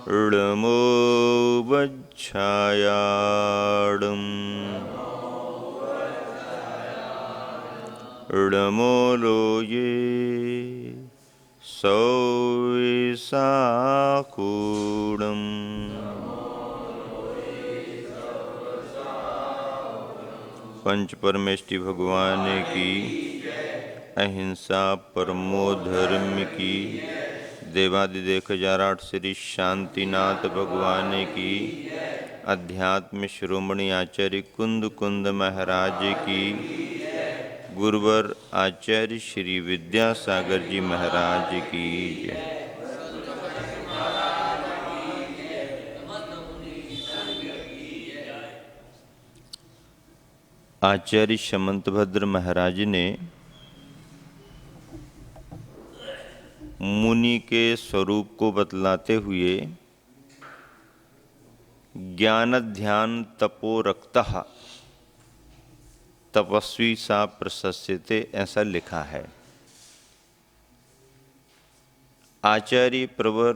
ऋडमो वच्छायाडम् ऋडमो लोये सौविसाकूडम् पंच परमेष्टि भगवान की, अहिंसा परमो धर्म की, देवादिदेव 1008 श्री शांतिनाथ भगवान की, अध्यात्म शिरोमणि आचार्य कुंद कुंद महाराज की, गुरुवर आचार्य श्री विद्यासागर जी महाराज की जय। आचार्य शमंतभद्र महाराज ने मुनि के स्वरूप को बतलाते हुए ज्ञान ध्यान तपो रक्तः तपस्वी सा प्रशस्यते ऐसा लिखा है। आचार्य प्रवर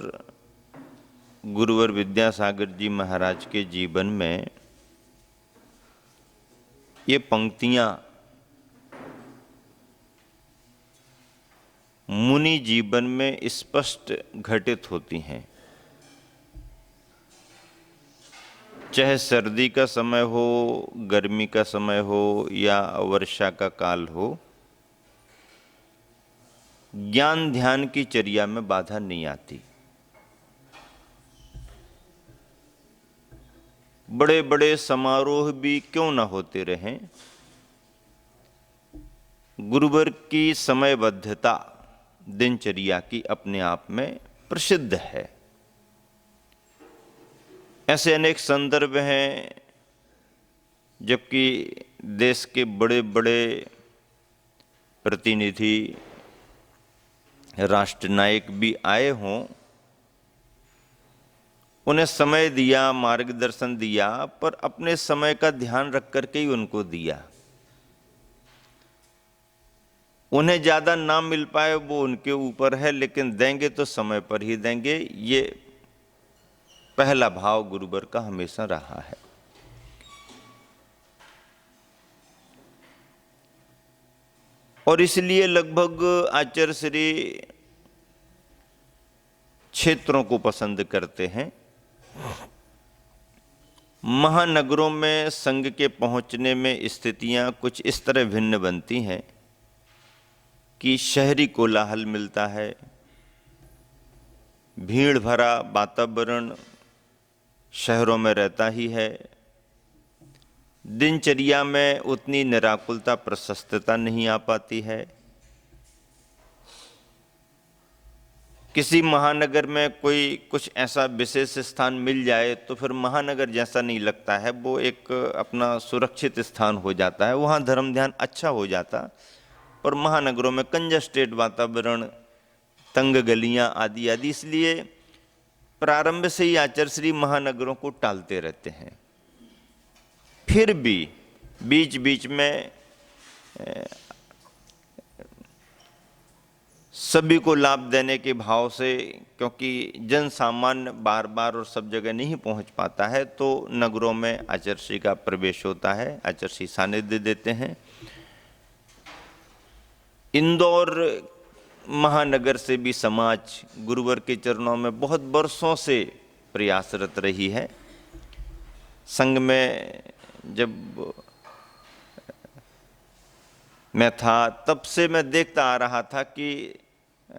गुरुवर विद्यासागर जी महाराज के जीवन में ये पंक्तियां मुनि जीवन में स्पष्ट घटित होती हैं। चाहे सर्दी का समय हो, गर्मी का समय हो या वर्षा का काल हो, ज्ञान ध्यान की चर्या में बाधा नहीं आती। बड़े बड़े समारोह भी क्यों न होते रहें, गुरुवर की समयबद्धता दिनचर्या की अपने आप में प्रसिद्ध है। ऐसे अनेक संदर्भ हैं जबकि देश के बड़े बड़े प्रतिनिधि, राष्ट्रनायक भी आए हों, उन्हें समय दिया, मार्गदर्शन दिया, पर अपने समय का ध्यान रख करके ही उनको दिया। उन्हें ज़्यादा ना मिल पाए वो उनके ऊपर है, लेकिन देंगे तो समय पर ही देंगे। ये पहला भाव गुरुवर का हमेशा रहा है। और इसलिए लगभग आचार्य श्री क्षेत्रों को पसंद करते हैं। महानगरों में संघ के पहुंचने में स्थितियां कुछ इस तरह भिन्न बनती हैं कि शहरी कोलाहल मिलता है, भीड़ भरा वातावरण शहरों में रहता ही है, दिनचर्या में उतनी निराकुलता प्रशस्तता नहीं आ पाती है। किसी महानगर में कोई कुछ ऐसा विशेष स्थान मिल जाए तो फिर महानगर जैसा नहीं लगता है, वो एक अपना सुरक्षित स्थान हो जाता है, वहाँ धर्म ध्यान अच्छा हो जाता। पर महानगरों में कंजस्टेड वातावरण, तंग गलियां आदि आदि, इसलिए प्रारंभ से ही आचार्य श्री महानगरों को टालते रहते हैं। फिर भी बीच बीच में सभी को लाभ देने के भाव से, क्योंकि जन सामान्य बार बार और सब जगह नहीं पहुंच पाता है, तो नगरों में आचार्य श्री का प्रवेश होता है, आचार्य श्री सानिध्य देते हैं। इंदौर महानगर से भी समाज गुरुवर के चरणों में बहुत वर्षों से प्रयासरत रही है। संघ में जब मैं था तब से मैं देखता आ रहा था कि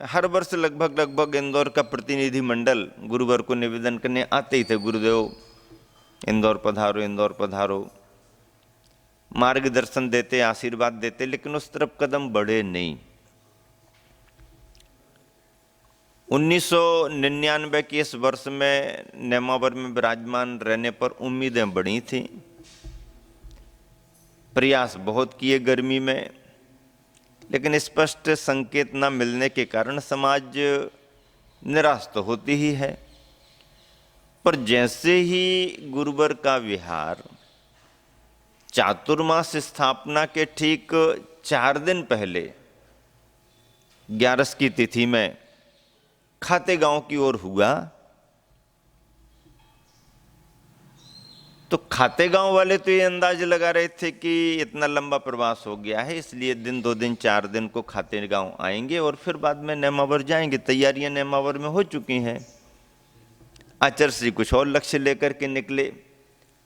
हर वर्ष लगभग इंदौर का प्रतिनिधि मंडल गुरुवर को निवेदन करने आते ही थे, गुरुदेव इंदौर पधारो, इंदौर पधारो, मार्गदर्शन देते, आशीर्वाद देते, लेकिन उस तरफ कदम बढ़े नहीं। 1999 के इस वर्ष में नेमावर में विराजमान रहने पर उम्मीदें बढ़ी थीं, प्रयास बहुत किए गर्मी में, लेकिन स्पष्ट संकेत न मिलने के कारण समाज निराश तो होती ही है। पर जैसे ही गुरुवर का विहार चातुर्मास स्थापना के ठीक 4 दिन पहले 11 की तिथि में खाते गांव की ओर हुआ, तो खाते गांव वाले तो ये अंदाज लगा रहे थे कि इतना लंबा प्रवास हो गया है, इसलिए दिन 2 दिन 4 दिन को खाते गांव आएंगे और फिर बाद में नेमावर जाएंगे। तैयारियां नेमावर में हो चुकी हैं। आचार्य श्री कुछ और लक्ष्य लेकर के निकले।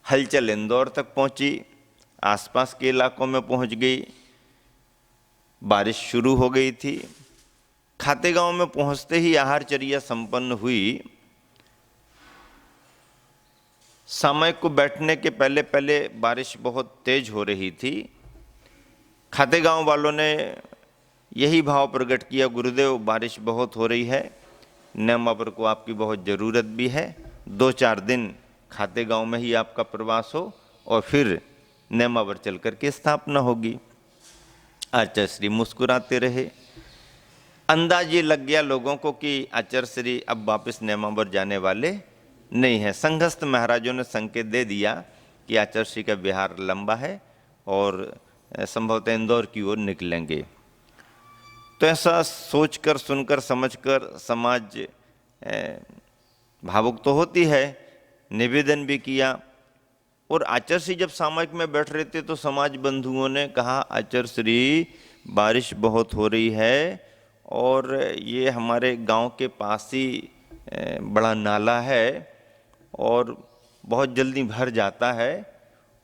हलचल इंदौर तक पहुंची, आसपास के इलाकों में पहुंच गई। बारिश शुरू हो गई थी। खाते गांव में पहुंचते ही आहारचर्या संपन्न हुई। सामयिक को बैठने के पहले पहले बारिश बहुत तेज हो रही थी। खाते गांव वालों ने यही भाव प्रकट किया, गुरुदेव बारिश बहुत हो रही है, नेमावर को आपकी बहुत ज़रूरत भी है। 2-4 दिन खाते गांव में ही आपका प्रवास हो और फिर नेमावर चल करके स्थापना होगी। आचार्य श्री मुस्कुराते रहे। अंदाज ये लग गया लोगों को कि आचार्य श्री अब वापस नेमावर जाने वाले नहीं है। संघस्थ महाराजों ने संकेत दे दिया कि आचार्य श्री का विहार लंबा है और संभवतः इंदौर की ओर निकलेंगे। तो ऐसा सोचकर, सुनकर, समझकर समाज भावुक तो होती है। निवेदन भी किया। और आचार्य श्री जब सामयिक में बैठ रहे थे तो समाज बंधुओं ने कहा, आचार्य श्री बारिश बहुत हो रही है और ये हमारे गांव के पास ही बड़ा नाला है और बहुत जल्दी भर जाता है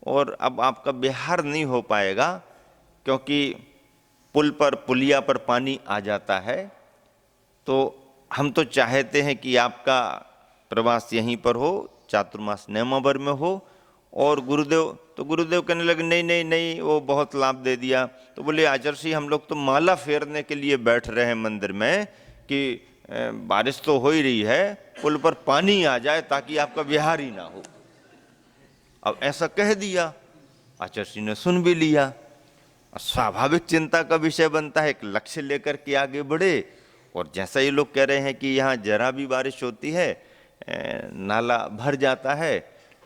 और अब आपका विहार नहीं हो पाएगा क्योंकि पुलिया पर पानी आ जाता है। तो हम तो चाहते हैं कि आपका प्रवास यहीं पर हो, चातुर्मास नेमावर में हो। और गुरुदेव कहने लगे, नहीं नहीं नहीं, वो बहुत लाभ दे दिया। तो बोले, आचार्य श्री हम लोग तो माला फेरने के लिए बैठ रहे हैं मंदिर में कि बारिश तो हो ही रही है, पुल पर पानी आ जाए ताकि आपका विहार ही ना हो। अब ऐसा कह दिया। आचार्य श्री ने सुन भी लिया। स्वाभाविक चिंता का विषय बनता है, एक लक्ष्य लेकर के आगे बढ़े और जैसा ये लोग कह रहे हैं कि यहाँ जरा भी बारिश होती है नाला भर जाता है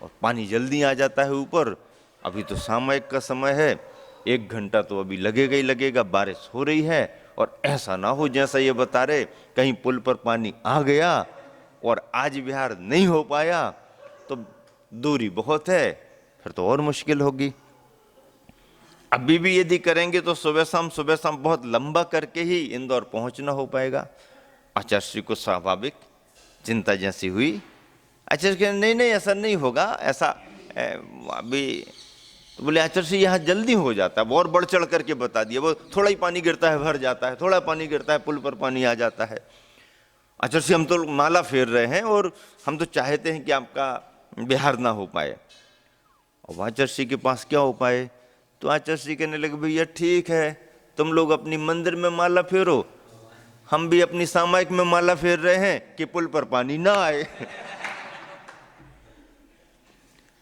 और पानी जल्दी आ जाता है ऊपर। अभी तो सामयिक का समय है, 1 घंटा तो अभी लगेगा ही लगेगा, बारिश हो रही है और ऐसा ना हो जैसा ये बता रहे कहीं पुल पर पानी आ गया और आज विहार नहीं हो पाया तो दूरी बहुत है, फिर तो और मुश्किल होगी। अभी भी यदि करेंगे तो सुबह शाम बहुत लंबा करके ही इंदौर पहुंचना हो पाएगा। आचार्य श्री को स्वाभाविक चिंता जैसी हुई। आचार्य कहते नहीं नहीं ऐसा नहीं होगा, ऐसा अभी। तो बोले, आचार्य श्री यहाँ जल्दी हो जाता है। और बढ़ चढ़ करके बता दिया, वो थोड़ा ही पानी गिरता है भर जाता है, थोड़ा पानी गिरता है पुल पर पानी आ जाता है। आचार्य श्री हम तो माला फेर रहे हैं और हम तो चाहते हैं कि आपका विहार ना हो पाए। और आचार्य श्री के पास क्या उपाय? तो आचार्य श्री कहने लगे, भैया ठीक है, तुम लोग अपनी मंदिर में माला फेरो, हम भी अपनी सामयिक में माला फेर रहे हैं कि पुल पर पानी ना आए।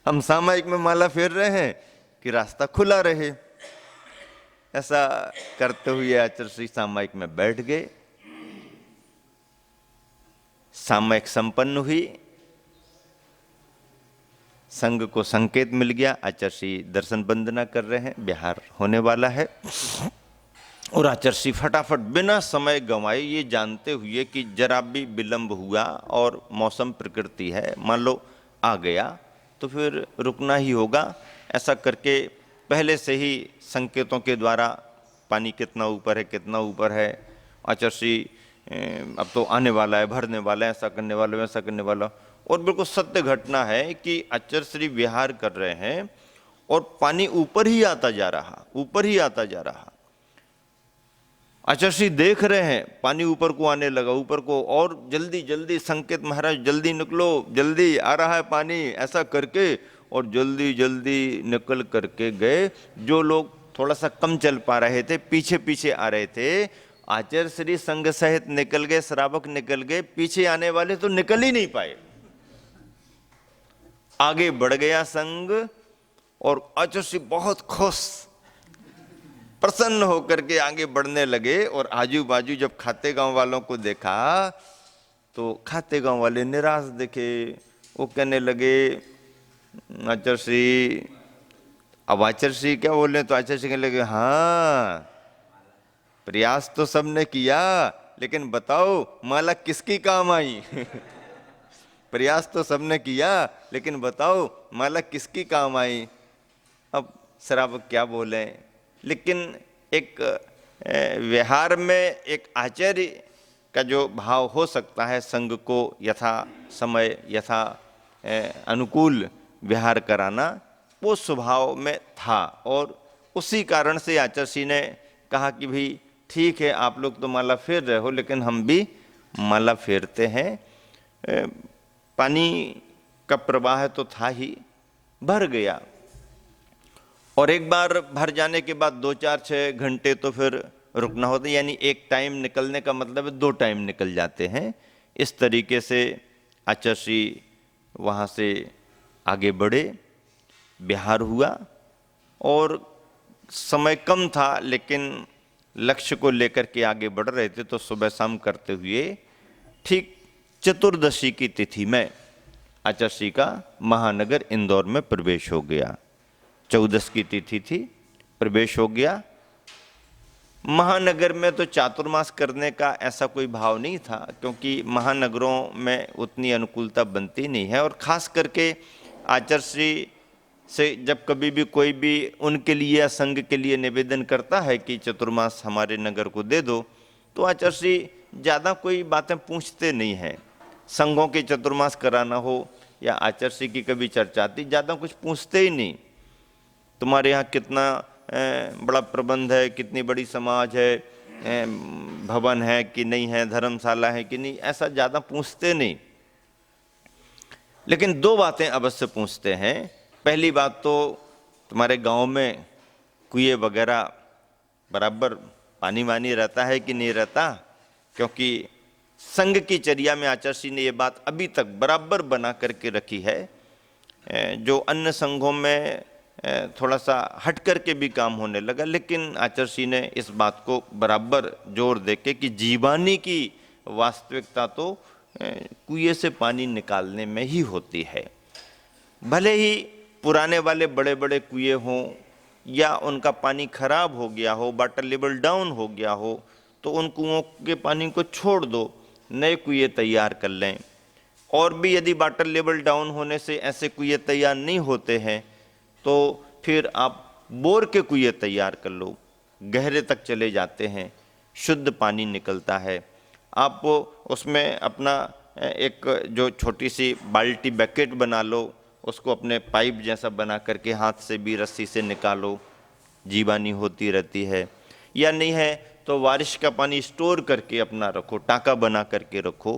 हम सामयिक में माला फेर रहे हैं कि रास्ता खुला रहे। ऐसा करते हुए आचार्य श्री सामयिक में बैठ गए। सामयिक संपन्न हुई। संघ को संकेत मिल गया, आचार्य श्री दर्शन वंदना कर रहे हैं, विहार होने वाला है। और आचार्य श्री फटाफट बिना समय गंवाए, ये जानते हुए कि जरा भी विलंब हुआ और मौसम प्रकृति है, मान लो आ गया तो फिर रुकना ही होगा, ऐसा करके पहले से ही संकेतों के द्वारा पानी कितना ऊपर है, आचार्य श्री अब तो आने वाला है, भरने वाला है, ऐसा करने वाला, वैसा करने वाला। और बिल्कुल सत्य घटना है कि आचार्य श्री विहार कर रहे हैं और पानी ऊपर ही आता जा रहा। आचार्य श्री देख रहे हैं पानी ऊपर को आने लगा, ऊपर को, और जल्दी जल्दी संकेत, महाराज जल्दी निकलो, जल्दी आ रहा है पानी, ऐसा करके और जल्दी जल्दी निकल करके गए। जो लोग थोड़ा सा कम चल पा रहे थे, पीछे पीछे आ रहे थे, आचार्य श्री संघ सहित निकल गए, श्रावक निकल गए, पीछे आने वाले तो निकल ही नहीं पाए। आगे बढ़ गया संघ और आचार्य श्री बहुत खुश, प्रसन्न होकर के आगे बढ़ने लगे। और आजू बाजू जब खाते गांव वालों को देखा तो खाते गांव वाले निराश दिखे। वो कहने लगे, आचार्य श्री, अब आचार्य श्री क्या बोले? तो आचार्य श्री कहने लगे, हाँ प्रयास तो सबने किया, लेकिन बताओ माला किसकी काम आई? प्रयास तो सबने किया, लेकिन बताओ माला किसकी काम आई। अब श्रावक क्या बोले, लेकिन एक व्यवहार में एक आचार्य का जो भाव हो सकता है, संघ को यथा समय यथा अनुकूल व्यवहार कराना, वो स्वभाव में था। और उसी कारण से आचार्य ने कहा कि भाई ठीक है, आप लोग तो माला फेर रहे हो, लेकिन हम भी माला फेरते हैं। पानी का प्रवाह तो था ही, भर गया। और एक बार भर जाने के बाद 2-4-6 घंटे तो फिर रुकना होता है, यानी एक टाइम निकलने का मतलब है 2 टाइम निकल जाते हैं। इस तरीके से आचार्य वहाँ से आगे बढ़े, बिहार हुआ, और समय कम था लेकिन लक्ष्य को लेकर के आगे बढ़ रहे थे। तो सुबह शाम करते हुए ठीक चतुर्दशी की तिथि में आचार्य का महानगर इंदौर में प्रवेश हो गया। 14 की तिथि थी, प्रवेश हो गया। महानगर में तो चातुर्मास करने का ऐसा कोई भाव नहीं था, क्योंकि महानगरों में उतनी अनुकूलता बनती नहीं है। और खास करके आचार्य से जब कभी भी कोई भी उनके लिए या संघ के लिए निवेदन करता है कि चतुर्मास हमारे नगर को दे दो, तो आचार्य ज़्यादा कोई बातें पूछते नहीं हैं। संघों के चतुर्मास कराना हो या आचार्य की कभी चर्चा आती, ज़्यादा कुछ पूछते ही नहीं। तुम्हारे यहाँ कितना बड़ा प्रबंध है, कितनी बड़ी समाज है, भवन है कि नहीं है, धर्मशाला है कि नहीं, ऐसा ज़्यादा पूछते नहीं। लेकिन 2 बातें अवश्य पूछते हैं। पहली बात तो तुम्हारे गांव में कुएं वगैरह बराबर पानी वानी रहता है कि नहीं रहता, क्योंकि संघ की चर्या में आचार्य ने ये बात अभी तक बराबर बना करके रखी है। जो अन्य संघों में थोड़ा सा हट करके भी काम होने लगा, लेकिन आचार्य ने इस बात को बराबर जोर देके कि जीवानी की वास्तविकता तो कुएं से पानी निकालने में ही होती है। भले ही पुराने वाले बड़े बड़े कुएं हों या उनका पानी खराब हो गया हो, वाटर लेवल डाउन हो गया हो, तो उन कुओं के पानी को छोड़ दो, नए कुएं तैयार कर लें। और भी यदि वाटर लेवल डाउन होने से ऐसे कुएं तैयार नहीं होते हैं, तो फिर आप बोर के कुएं तैयार कर लो, गहरे तक चले जाते हैं, शुद्ध पानी निकलता है। आप उसमें अपना एक जो छोटी सी बाल्टी बकेट बना लो, उसको अपने पाइप जैसा बना करके हाथ से भी रस्सी से निकालो, जीवानी होती रहती है। या नहीं है तो बारिश का पानी स्टोर करके अपना रखो, टाका बना करके रखो,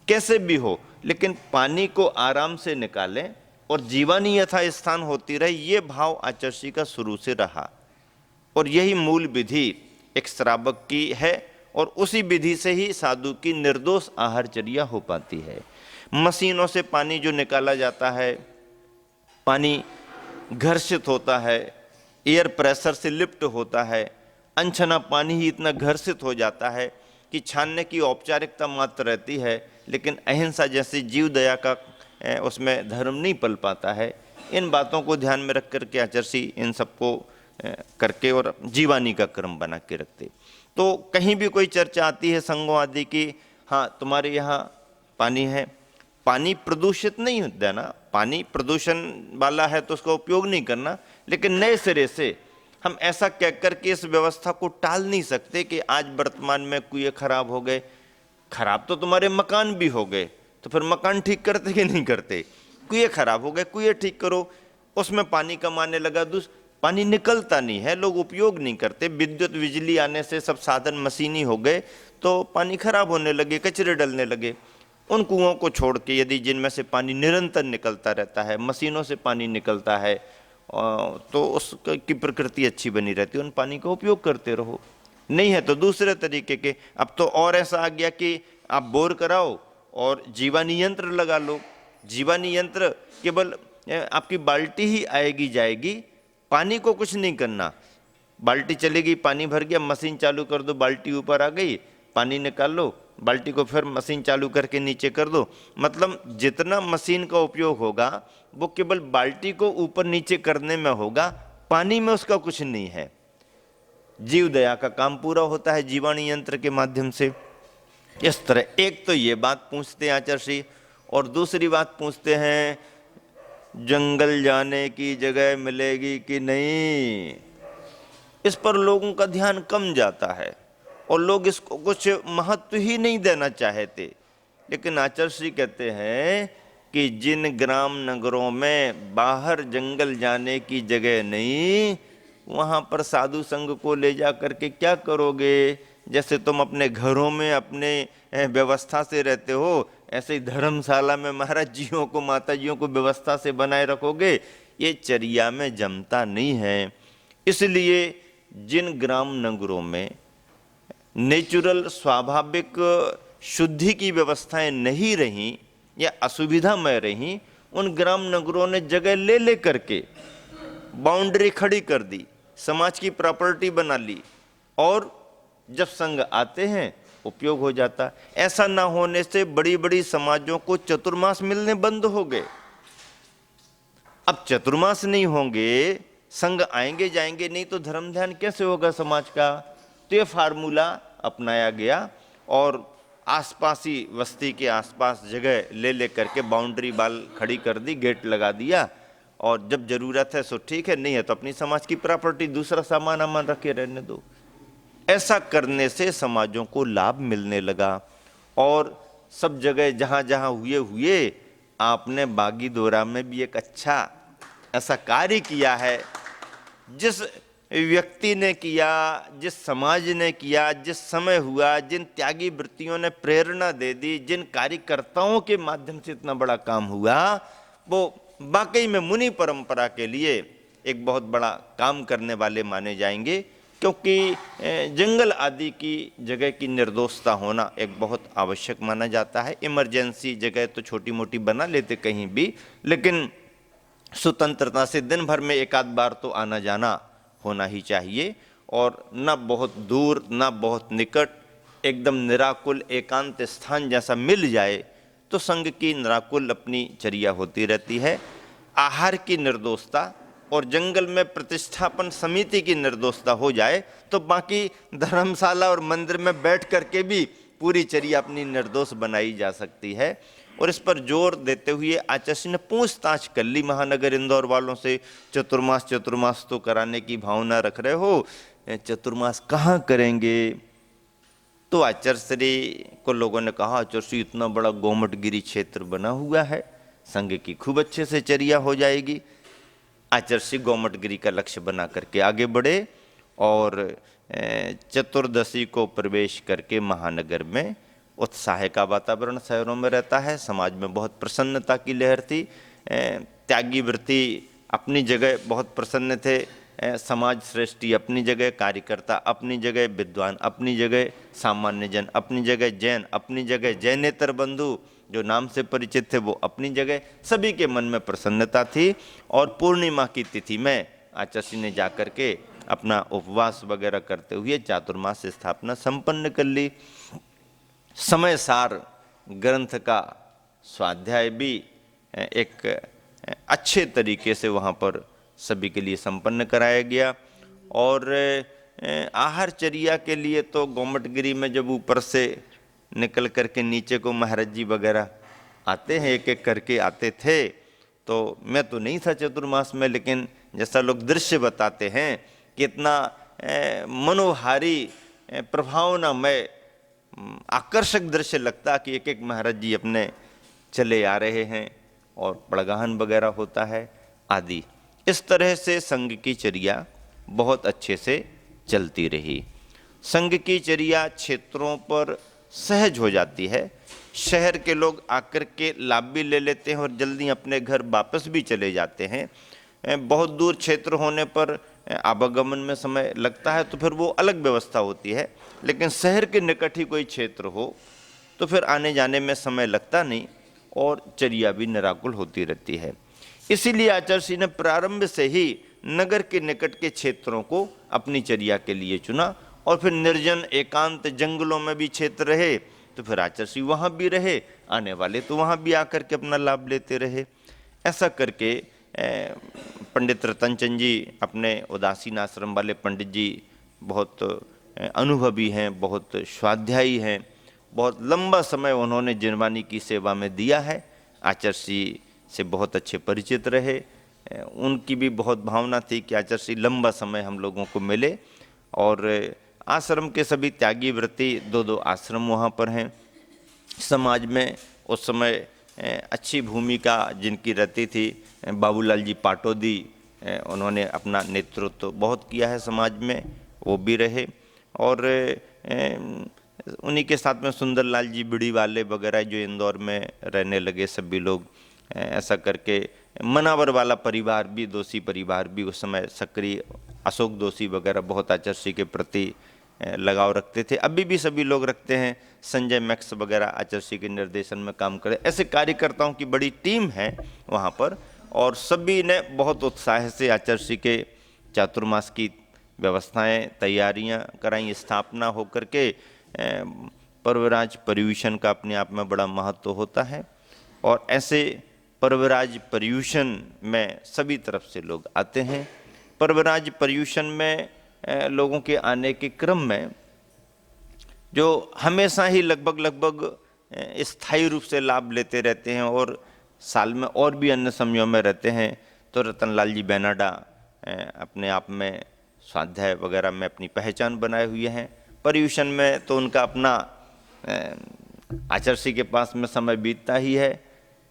कैसे भी हो, लेकिन पानी को आराम से निकालें और जीवानी यथा स्थान होती रहे। ये भाव आचार्य का शुरू से रहा, और यही मूल विधि एक श्रावक की है, और उसी विधि से ही साधु की निर्दोष आहारचर्या हो पाती है। मशीनों से पानी जो निकाला जाता है, पानी घर्षित होता है, एयर प्रेशर से लिफ्ट होता है, अनछना पानी ही इतना घर्षित हो जाता है कि छानने की औपचारिकता मात्र रहती है, लेकिन अहिंसा जैसी जीव दया का उसमें धर्म नहीं पल पाता है। इन बातों को ध्यान में रख करके आचार्य इन सबको करके और जीवानी का क्रम बना के रखते। तो कहीं भी कोई चर्चा आती है संघों आदि की, हाँ तुम्हारे यहाँ पानी है, पानी प्रदूषित नहीं देना, पानी प्रदूषण वाला है तो उसका उपयोग नहीं करना, लेकिन नए सिरे से हम ऐसा कह करके इस व्यवस्था को टाल नहीं सकते कि आज वर्तमान में कुएं खराब हो गए। खराब तो तुम्हारे मकान भी हो गए, तो फिर मकान ठीक करते कि नहीं करते? कुएं खराब हो गए, कुएं ठीक करो, उसमें पानी कम आने लगा, पानी निकलता नहीं है, लोग उपयोग नहीं करते। विद्युत बिजली आने से सब साधन मशीनी हो गए, तो पानी खराब होने लगे, कचरे डलने लगे। उन कुओं को छोड़ के यदि जिनमें से पानी निरंतर निकलता रहता है, मशीनों से पानी निकलता है, तो उसकी प्रकृति अच्छी बनी रहती है, उन पानी का उपयोग करते रहो। नहीं है तो दूसरे तरीके के, अब तो और ऐसा आ गया कि आप बोर कराओ और जीवानी यंत्र लगा लो। जीवानी यंत्र केवल आपकी बाल्टी ही आएगी जाएगी, पानी को कुछ नहीं करना। बाल्टी चलेगी, पानी भर गया, मशीन चालू कर दो, बाल्टी ऊपर आ गई, पानी निकाल लो, बाल्टी को फिर मशीन चालू करके नीचे कर दो। मतलब जितना मशीन का उपयोग होगा वो केवल बाल्टी को ऊपर नीचे करने में होगा, पानी में उसका कुछ नहीं है। जीव दया का काम पूरा होता है जीवाणी यंत्र के माध्यम से। इस तरह एक तो ये बात पूछते हैं आचार्य, और दूसरी बात पूछते हैं, जंगल जाने की जगह मिलेगी कि नहीं। इस पर लोगों का ध्यान कम जाता है और लोग इसको कुछ महत्व ही नहीं देना चाहते। लेकिन आचार्य श्री कहते हैं कि जिन ग्राम नगरों में बाहर जंगल जाने की जगह नहीं, वहाँ पर साधु संघ को ले जा करके क्या करोगे? जैसे तुम अपने घरों में अपने व्यवस्था से रहते हो, ऐसे ही धर्मशाला में महाराज जियों को, माता जियों को व्यवस्था से बनाए रखोगे, ये चर्या में जमता नहीं है। इसलिए जिन ग्राम नगरों में नेचुरल स्वाभाविक शुद्धि की व्यवस्थाएं नहीं रहीं या असुविधामय रहीं, उन ग्राम नगरों ने जगह ले ले करके बाउंड्री खड़ी कर दी, समाज की प्रॉपर्टी बना ली, और जब संघ आते हैं उपयोग हो जाता। ऐसा ना होने से बड़ी बड़ी समाजों को चतुर्मास मिलने बंद हो गए। अब चतुर्मास नहीं होंगे, संघ आएंगे जाएंगे नहीं, तो धर्म ध्यान कैसे होगा समाज का? तो ये फार्मूला अपनाया गया और आसपास ही बस्ती के आसपास जगह ले ले करके बाउंड्री वाल खड़ी कर दी, गेट लगा दिया, और जब जरूरत है सो ठीक है, नहीं है तो अपनी समाज की प्रॉपर्टी दूसरा सामान अमान रखे रहने दो। ऐसा करने से समाजों को लाभ मिलने लगा। और सब जगह जहाँ जहाँ हुए आपने बागीदोरा में भी एक अच्छा ऐसा कार्य किया है। जिस व्यक्ति ने किया, जिस समाज ने किया, जिस समय हुआ, जिन त्यागी वृत्तियों ने प्रेरणा दे दी, जिन कार्यकर्ताओं के माध्यम से इतना बड़ा काम हुआ, वो वाकई में मुनि परंपरा के लिए एक बहुत बड़ा काम करने वाले माने जाएंगे। क्योंकि जंगल आदि की जगह की निर्दोषता होना एक बहुत आवश्यक माना जाता है। इमरजेंसी जगह तो छोटी मोटी बना लेते कहीं भी, लेकिन स्वतंत्रता से दिन भर में एक आध बार तो आना जाना होना ही चाहिए, और न बहुत दूर न बहुत निकट, एकदम निराकुल एकांत स्थान जैसा मिल जाए तो संघ की निराकुल अपनी चर्या होती रहती है। आहार की निर्दोषता और जंगल में प्रतिष्ठापन समिति की निर्दोषता हो जाए तो बाकी धर्मशाला और मंदिर में बैठ करके भी पूरी चर्या अपनी निर्दोष बनाई जा सकती है। और इस पर जोर देते हुए आचार्य ने पूछताछ कर ली महानगर इंदौर वालों से, चतुर्मास तो कराने की भावना रख रहे हो, चतुर्मास कहाँ करेंगे? तो आचार्य श्री को लोगों ने कहा, आचार्य श्री इतना बड़ा गोमटगिरी क्षेत्र बना हुआ है, संघ की खूब अच्छे से चर्या हो जाएगी। आचार्य श्री गोमटगिरी का लक्ष्य बना करके आगे बढ़े और चतुर्दशी को प्रवेश करके महानगर में उत्साह का वातावरण शहरों में रहता है। समाज में बहुत प्रसन्नता की लहर थी। त्यागी वृत्ति अपनी जगह बहुत प्रसन्न थे, समाज श्रेष्ठी अपनी जगह, कार्यकर्ता अपनी जगह, विद्वान अपनी जगह, सामान्य जन अपनी जगह, जैन अपनी जगह, जैनेतर बंधु जो नाम से परिचित थे वो अपनी जगह, सभी के मन में प्रसन्नता थी। और पूर्णिमा की तिथि में आचार्य ने जाकर के अपना उपवास वगैरह करते हुए चातुर्मास स्थापना संपन्न कर ली। समय सार ग्रंथ का स्वाध्याय भी एक अच्छे तरीके से वहाँ पर सभी के लिए संपन्न कराया गया। और आहारचर्या के लिए तो गोमटगिरी में जब ऊपर से निकल करके नीचे को महाराज जी वगैरह आते हैं, एक एक करके आते थे, तो मैं तो नहीं था चतुर्मास में, लेकिन जैसा लोग दृश्य बताते हैं कि इतना मनोहारी प्रभावनामय आकर्षक दृश्य लगता कि एक एक महाराज जी अपने चले आ रहे हैं और पड़गाहन वगैरह होता है आदि। इस तरह से संघ की चर्या बहुत अच्छे से चलती रही। संघ की चर्या क्षेत्रों पर सहज हो जाती है। शहर के लोग आकर के लाभ भी ले लेते हैं और जल्दी अपने घर वापस भी चले जाते हैं। बहुत दूर क्षेत्र होने पर आवागमन में समय लगता है तो फिर वो अलग व्यवस्था होती है, लेकिन शहर के निकट ही कोई क्षेत्र हो तो फिर आने जाने में समय लगता नहीं और चर्या भी निराकुल होती रहती है। इसीलिए आचार्य श्री ने प्रारंभ से ही नगर के निकट के क्षेत्रों को अपनी चर्या के लिए चुना, और फिर निर्जन एकांत जंगलों में भी क्षेत्र रहे तो फिर आचार्य श्री वहाँ भी रहे, आने वाले तो वहाँ भी आकर के अपना लाभ लेते रहे। ऐसा करके पंडित रतनचंद जी अपने उदासीन आश्रम वाले पंडित जी बहुत अनुभवी हैं, बहुत स्वाध्यायी हैं, बहुत लंबा समय उन्होंने जिनवानी की सेवा में दिया है। आचार्य से बहुत अच्छे परिचित रहे। उनकी भी बहुत भावना थी कि आचार्य लंबा समय हम लोगों को मिले। और आश्रम के सभी त्यागी व्रती, 2-2 आश्रम वहाँ पर हैं। समाज में उस समय अच्छी भूमिका जिनकी रहती थी, बाबूलाल जी पाटोदी, उन्होंने अपना नेतृत्व बहुत किया है समाज में, वो भी रहे। और उन्हीं के साथ में सुंदरलाल जी बिड़ी वाले वगैरह जो इंदौर में रहने लगे सभी लोग, ऐसा करके मनावर वाला परिवार भी, दोषी परिवार भी उस समय सक्रिय, अशोक दोषी वगैरह बहुत आचार्य के प्रति लगाव रखते थे, अभी भी सभी लोग रखते हैं। संजय मैक्स वगैरह आचार्य के निर्देशन में काम करे। ऐसे कार्यकर्ताओं की बड़ी टीम है वहाँ पर, और सभी ने बहुत उत्साह से आचार्य के चातुर्मास की व्यवस्थाएं, तैयारियां कराई। स्थापना होकर के पर्वराज पर्यूषण का अपने आप में बड़ा महत्व होता है, और ऐसे पर्वराज पर्यूषण में सभी तरफ से लोग आते हैं। पर्वराज पर्यूषण में लोगों के आने के क्रम में जो हमेशा ही लगभग स्थायी रूप से लाभ लेते रहते हैं और साल में और भी अन्य समयों में रहते हैं, तो रतनलाल जी बेनाडा अपने आप में स्वाध्याय वगैरह में अपनी पहचान बनाए हुए हैं। पर्यूषण में तो उनका अपना आचार्य के पास में समय बीतता ही है।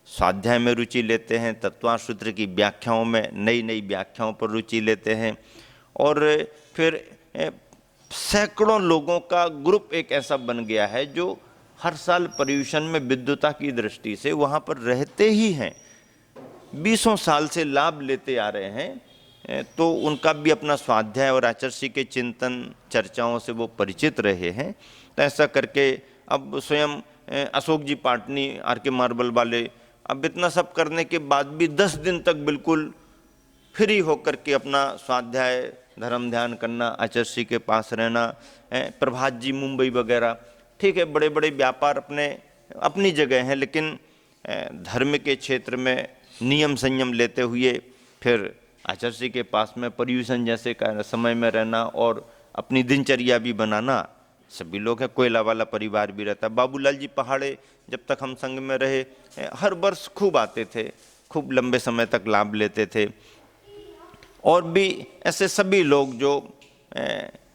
स्वाध्याय में रुचि लेते हैं, तत्वार्थ सूत्र की व्याख्याओं में नई नई व्याख्याओं पर रुचि लेते हैं, और फिर सैकड़ों लोगों का ग्रुप एक ऐसा बन गया है जो हर साल पर्यूषण में विद्वता की दृष्टि से वहाँ पर रहते ही हैं, 20 साल से लाभ लेते आ रहे हैं। तो उनका भी अपना स्वाध्याय और आचार्य के चिंतन चर्चाओं से वो परिचित रहे हैं। तो ऐसा करके अब स्वयं अशोक जी पाटनी, आर.के. मार्बल वाले, अब इतना सब करने के बाद भी 10 दिन तक बिल्कुल फ्री होकर के अपना स्वाध्याय, धर्म ध्यान करना, आचार्य के पास रहना। प्रभात जी मुंबई वगैरह, ठीक है, बड़े बड़े व्यापार अपनी जगह हैं, लेकिन धर्म के क्षेत्र में नियम संयम लेते हुए फिर आचार्य के पास में पर्यूषण जैसे समय में रहना और अपनी दिनचर्या भी बनाना। सभी लोग हैं, कोयला वाला परिवार भी रहता। बाबूलाल जी पहाड़े जब तक हम संग में रहे, हर वर्ष खूब आते थे, खूब लंबे समय तक लाभ लेते थे। और भी ऐसे सभी लोग जो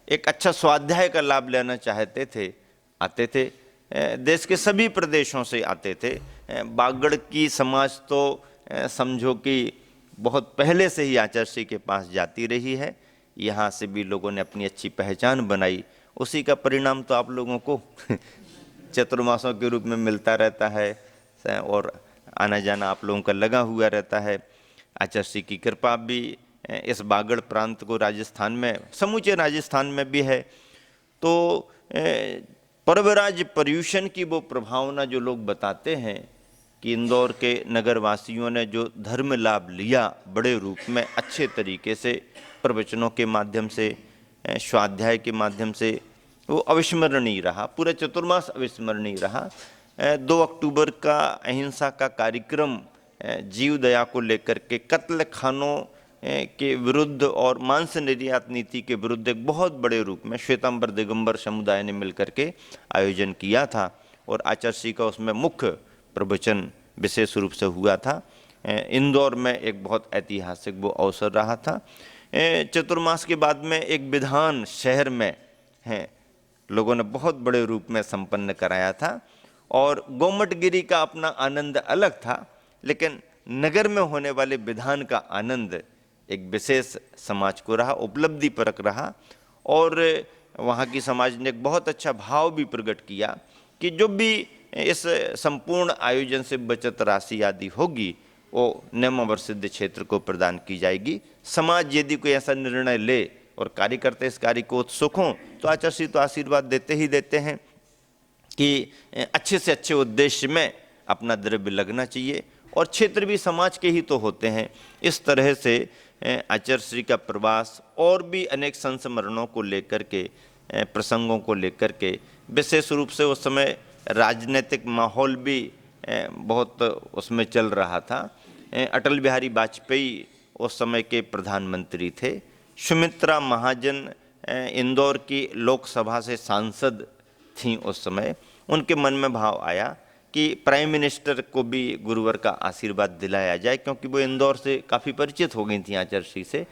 एक अच्छा स्वाध्याय का लाभ लेना चाहते थे, आते थे। देश के सभी प्रदेशों से आते थे। बागड़ की समाज तो समझो कि बहुत पहले से ही आचार्य के पास जाती रही है। यहाँ से भी लोगों ने अपनी अच्छी पहचान बनाई। उसी का परिणाम तो आप लोगों को चतुर्मासों के रूप में मिलता रहता है, और आना जाना आप लोगों का लगा हुआ रहता है। आचार्य की कृपा भी इस बागड़ प्रांत को राजस्थान में, समूचे राजस्थान में भी है। तो पर्वराज पर्यूषण की वो प्रभावना जो लोग बताते हैं कि इंदौर के नगरवासियों ने जो धर्म लाभ लिया बड़े रूप में, अच्छे तरीके से, प्रवचनों के माध्यम से, स्वाध्याय के माध्यम से, वो अविस्मरणीय रहा। पूरा चतुर्मास अविस्मरणीय रहा। 2 अक्टूबर का अहिंसा का कार्यक्रम जीव दया को लेकर के, कत्ल खानों के विरुद्ध और मांस निर्यात नीति के विरुद्ध एक बहुत बड़े रूप में श्वेतांबर दिगंबर समुदाय ने मिलकर के आयोजन किया था, और आचार्य का उसमें मुख्य प्रवचन विशेष रूप से हुआ था। इंदौर में एक बहुत ऐतिहासिक वो अवसर रहा था। चतुर्मास के बाद में एक विधान शहर में लोगों ने बहुत बड़े रूप में संपन्न कराया था, और गोमटगिरी का अपना आनंद अलग था, लेकिन नगर में होने वाले विधान का आनंद एक विशेष समाज को रहा, उपलब्धि परक रहा। और वहाँ की समाज ने एक बहुत अच्छा भाव भी प्रकट किया कि जो भी इस संपूर्ण आयोजन से बचत राशि आदि होगी वो नियमावर सिद्ध क्षेत्र को प्रदान की जाएगी। समाज यदि कोई ऐसा निर्णय ले और कार्यकर्ता इस कार्य को उत्सुक हों तो आचार्य तो आशीर्वाद देते ही देते हैं कि अच्छे से अच्छे उद्देश्य में अपना द्रव्य लगना चाहिए, और क्षेत्र भी समाज के ही तो होते हैं। इस तरह से आचार्य का प्रवास और भी अनेक संस्मरणों को लेकर के, प्रसंगों को लेकर के, विशेष रूप से उस समय राजनीतिक माहौल भी बहुत उसमें चल रहा था। अटल बिहारी वाजपेयी उस समय के प्रधानमंत्री थे। सुमित्रा महाजन इंदौर की लोकसभा से सांसद थीं उस समय। उनके मन में भाव आया कि प्राइम मिनिस्टर को भी गुरुवर का आशीर्वाद दिलाया जाए, क्योंकि वो इंदौर से काफ़ी परिचित हो गई थी आचार्य से।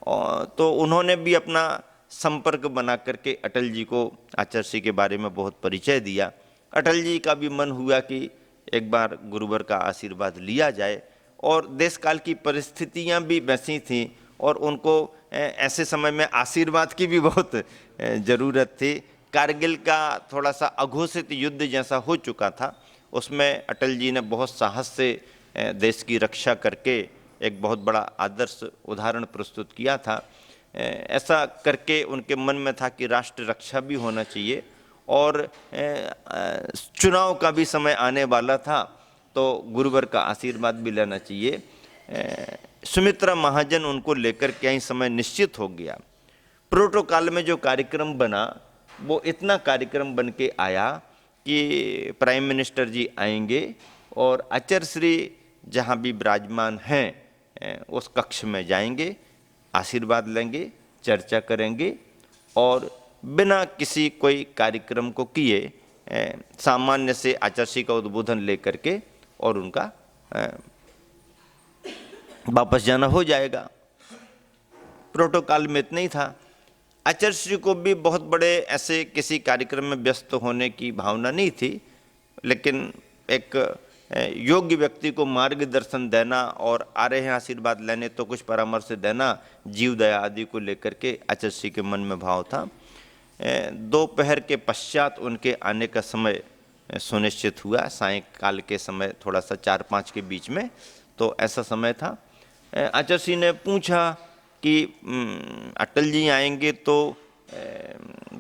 और तो उन्होंने भी अपना संपर्क बना करके अटल जी को आचार्य के बारे में बहुत परिचय दिया। अटल जी का भी मन हुआ कि एक बार गुरुवर का आशीर्वाद लिया जाए, और देश काल की परिस्थितियां भी वैसी थीं और उनको ऐसे समय में आशीर्वाद की भी बहुत ज़रूरत थी। कारगिल का थोड़ा सा अघोषित युद्ध जैसा हो चुका था, उसमें अटल जी ने बहुत साहस से देश की रक्षा करके एक बहुत बड़ा आदर्श उदाहरण प्रस्तुत किया था। ऐसा करके उनके मन में था कि राष्ट्र रक्षा भी होना चाहिए, और चुनाव का भी समय आने वाला था, तो गुरुवर का आशीर्वाद भी लेना चाहिए। सुमित्रा महाजन उनको लेकर के ही समय निश्चित हो गया। प्रोटोकॉल में जो कार्यक्रम बना वो इतना कार्यक्रम बन के आया कि प्राइम मिनिस्टर जी आएंगे और आचार्य श्री जहाँ भी विराजमान हैं उस कक्ष में जाएंगे, आशीर्वाद लेंगे, चर्चा करेंगे, और बिना किसी कोई कार्यक्रम को किए सामान्य से आचार्य का उद्बोधन लेकर के और उनका वापस जाना हो जाएगा। प्रोटोकॉल में इतना ही था। आचार्य को भी बहुत बड़े ऐसे किसी कार्यक्रम में व्यस्त होने की भावना नहीं थी, लेकिन एक योग्य व्यक्ति को मार्गदर्शन देना और आ रहे हैं आशीर्वाद लेने तो कुछ परामर्श देना, जीव दया आदि को लेकर के आचार्य के मन में भाव था। दोपहर के पश्चात उनके आने का समय सुनिश्चित हुआ, सायंकाल के समय थोड़ा सा 4-5 के बीच में, तो ऐसा समय था। आचार्य ने पूछा कि अटल जी आएंगे तो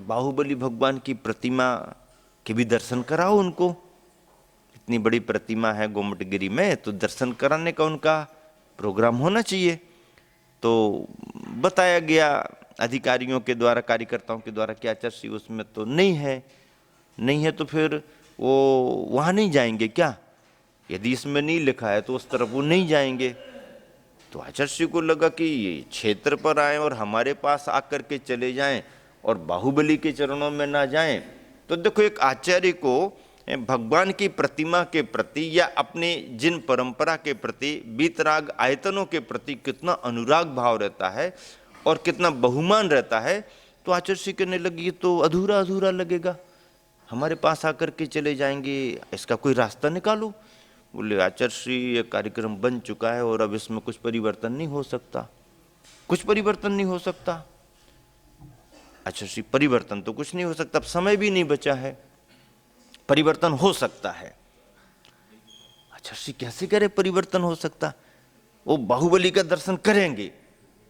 बाहुबली भगवान की प्रतिमा के भी दर्शन कराओ उनको, इतनी बड़ी प्रतिमा है गोमटगिरी में, तो दर्शन कराने का उनका प्रोग्राम होना चाहिए। तो बताया गया अधिकारियों के द्वारा, कार्यकर्ताओं के द्वारा कि आचार्य उसमें तो नहीं है, तो फिर वो वहाँ नहीं जाएंगे क्या? यदि इसमें नहीं लिखा है तो उस तरफ वो नहीं जाएंगे। तो आचार्य को लगा कि ये क्षेत्र पर आए और हमारे पास आकर के चले जाएं और बाहुबली के चरणों में ना जाएं। तो देखो, एक आचार्य को भगवान की प्रतिमा के प्रति या अपने जिन परंपरा के प्रति, वीतराग आयतनों के प्रति कितना अनुराग भाव रहता है और कितना बहुमान रहता है। तो आचार्य कहने लगी ये तो अधूरा अधूरा लगेगा, हमारे पास आकर के चले जाएंगे, इसका कोई रास्ता निकालो। बोले आचार्य ये कार्यक्रम बन चुका है और अब इसमें कुछ परिवर्तन नहीं हो सकता, कुछ परिवर्तन नहीं हो सकता। आचार्य परिवर्तन तो कुछ नहीं हो सकता, अब समय भी नहीं बचा है, परिवर्तन हो सकता है। आचार्य कैसे करे परिवर्तन हो सकता? वो बाहुबली का दर्शन करेंगे।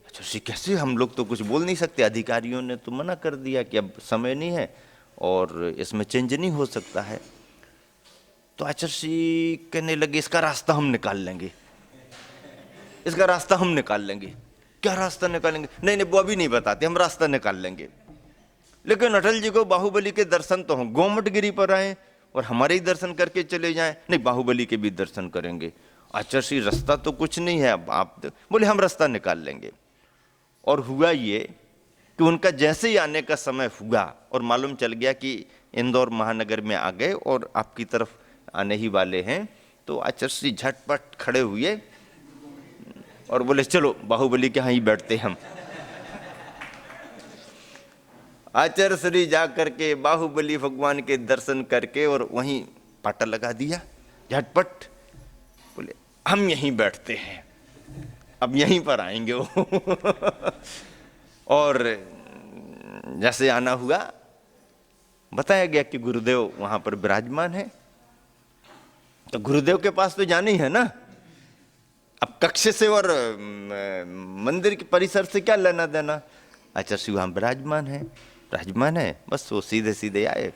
आचार्य कैसे, हम लोग तो कुछ बोल नहीं सकते, अधिकारियों ने तो मना कर दिया कि अब समय नहीं है और इसमें चेंज नहीं हो सकता है। तो आचार्य कहने लगे इसका रास्ता हम निकाल लेंगे, इसका रास्ता हम निकाल लेंगे। क्या रास्ता निकालेंगे? नहीं वो अभी नहीं बताते, हम रास्ता निकाल लेंगे। लेकिन अटल जी को बाहुबली के दर्शन तो हम गोमटगिरी पर आए और हमारे ही दर्शन करके चले जाएं, नहीं बाहुबली के भी दर्शन करेंगे। आचार्य रास्ता तो कुछ नहीं है, अब आप बोले हम रास्ता निकाल लेंगे। और हुआ ये कि उनका जैसे ही आने का समय हुआ और मालूम चल गया कि इंदौर महानगर में आ गए और आपकी तरफ आने ही वाले हैं, तो आचार्य झटपट खड़े हुए और बोले चलो बाहुबली के यहाँ ही बैठते हम। आचार्य श्री जा करके बाहुबली भगवान के दर्शन करके और वहीं पाटा लगा दिया झटपट। बोले हम यहीं बैठते हैं, अब यहीं पर आएंगे वो। और जैसे आना हुआ, बताया गया कि गुरुदेव वहां पर विराजमान है। तो गुरुदेव के पास तो जाना ही है ना, अब कक्ष से और मंदिर के परिसर से क्या लेना देना। आचार्य वहां विराजमान है, बस वो सीधे सीधे आए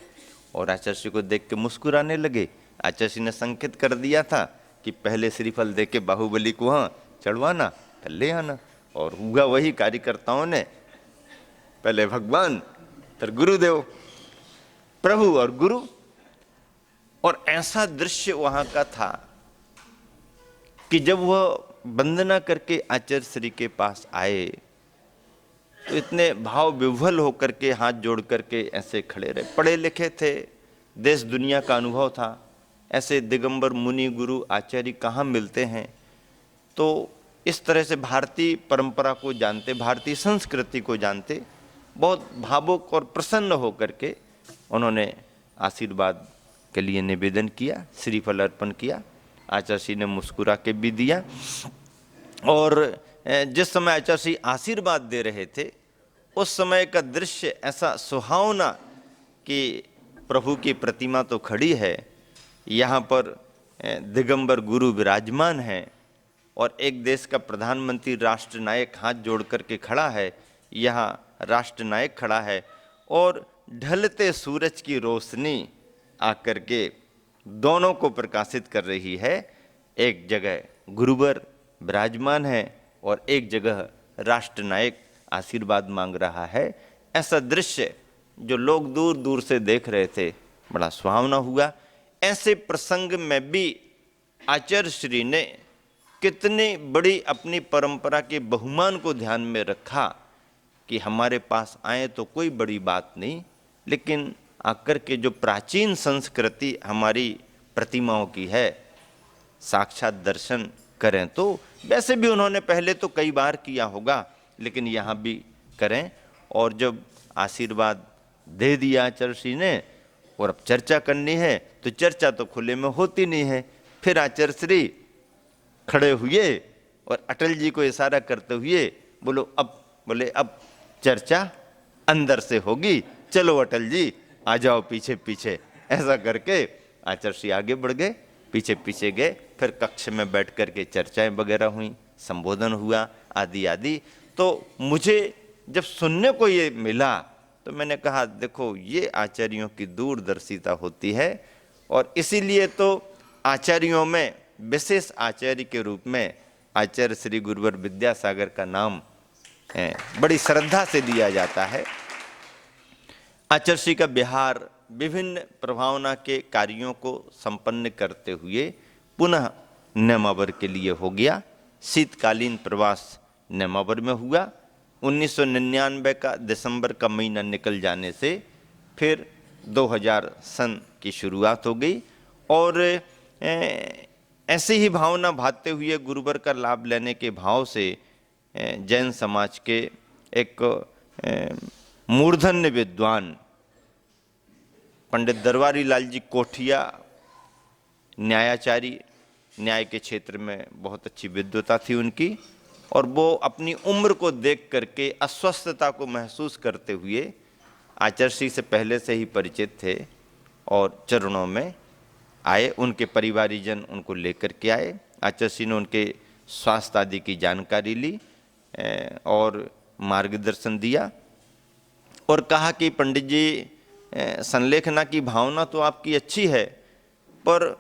और आचार्य को देख के मुस्कुराने लगे। आचार्य ने संकेत कर दिया था कि पहले श्रीफल दे के बाहुबली को वहां चढ़वाना, फिर ले आना। और हुआ वही, कार्यकर्ताओं ने पहले भगवान फिर गुरुदेव, प्रभु और गुरु। और ऐसा दृश्य वहां का था कि जब वह वंदना करके आचार्य श्री के पास आए तो इतने भाव विह्वल होकर के हाथ जोड़ करके ऐसे खड़े रहे। पढ़े लिखे थे, देश दुनिया का अनुभव था, ऐसे दिगंबर मुनि गुरु आचार्य कहाँ मिलते हैं। तो इस तरह से भारतीय परंपरा को जानते, भारतीय संस्कृति को जानते, बहुत भावुक और प्रसन्न होकर के उन्होंने आशीर्वाद के लिए निवेदन किया, श्रीफल अर्पण किया। आचार्य श्री ने मुस्कुरा के भी दिया। और जिस समय आचार्य श्री आशीर्वाद दे रहे थे उस समय का दृश्य ऐसा सुहावना कि प्रभु की प्रतिमा तो खड़ी है, यहाँ पर दिगंबर गुरु विराजमान हैं और एक देश का प्रधानमंत्री राष्ट्र नायक हाथ जोड़ करके खड़ा है, यहाँ राष्ट्र नायक खड़ा है और ढलते सूरज की रोशनी आकर के दोनों को प्रकाशित कर रही है। एक जगह गुरुवर विराजमान है और एक जगह राष्ट्र नायक आशीर्वाद मांग रहा है। ऐसा दृश्य जो लोग दूर दूर से देख रहे थे, बड़ा सुहावना हुआ। ऐसे प्रसंग में भी आचार्य श्री ने कितनी बड़ी अपनी परंपरा के बहुमान को ध्यान में रखा कि हमारे पास आए तो कोई बड़ी बात नहीं, लेकिन आकर के जो प्राचीन संस्कृति हमारी प्रतिमाओं की है साक्षात दर्शन करें। तो वैसे भी उन्होंने पहले तो कई बार किया होगा, लेकिन यहाँ भी करें। और जब आशीर्वाद दे दिया आचार्य श्री ने और अब चर्चा करनी है, तो चर्चा तो खुले में होती नहीं है। फिर आचार्य श्री खड़े हुए और अटल जी को इशारा करते हुए बोले अब चर्चा अंदर से होगी, चलो अटल जी आ जाओ पीछे पीछे। ऐसा करके आचार्य श्री आगे बढ़ गए, पीछे पीछे गए। फिर कक्ष में बैठ करके चर्चाएं वगैरह हुई, संबोधन हुआ आदि आदि। तो मुझे जब सुनने को ये मिला तो मैंने कहा देखो ये आचार्यों की दूरदर्शिता होती है। और इसीलिए तो आचार्यों में विशेष आचार्य के रूप में आचार्य श्री गुरुवर विद्यासागर का नाम बड़ी श्रद्धा से दिया जाता है। आचार्य श्री का बिहार विभिन्न प्रभावना के कार्यों को संपन्न करते हुए पुनः नेमावर के लिए हो गया। शीतकालीन प्रवास नेमावर में हुआ। 1999 का दिसंबर का महीना निकल जाने से फिर 2000 सन की शुरुआत हो गई। और ऐसे ही भावना भाते हुए गुरुवर का लाभ लेने के भाव से जैन समाज के एक मूर्धन्य विद्वान पंडित दरबारी लाल जी कोठिया, न्यायाचारी, न्याय के क्षेत्र में बहुत अच्छी विद्वता थी उनकी, और वो अपनी उम्र को देख करके अस्वस्थता को महसूस करते हुए आचार्य श्री से पहले से ही परिचित थे और चरणों में आए। उनके परिवारीजन उनको लेकर के आए। आचार्य श्री ने उनके स्वास्थ्य आदि की जानकारी ली और मार्गदर्शन दिया और कहा कि पंडित जी संलेखना की भावना तो आपकी अच्छी है, पर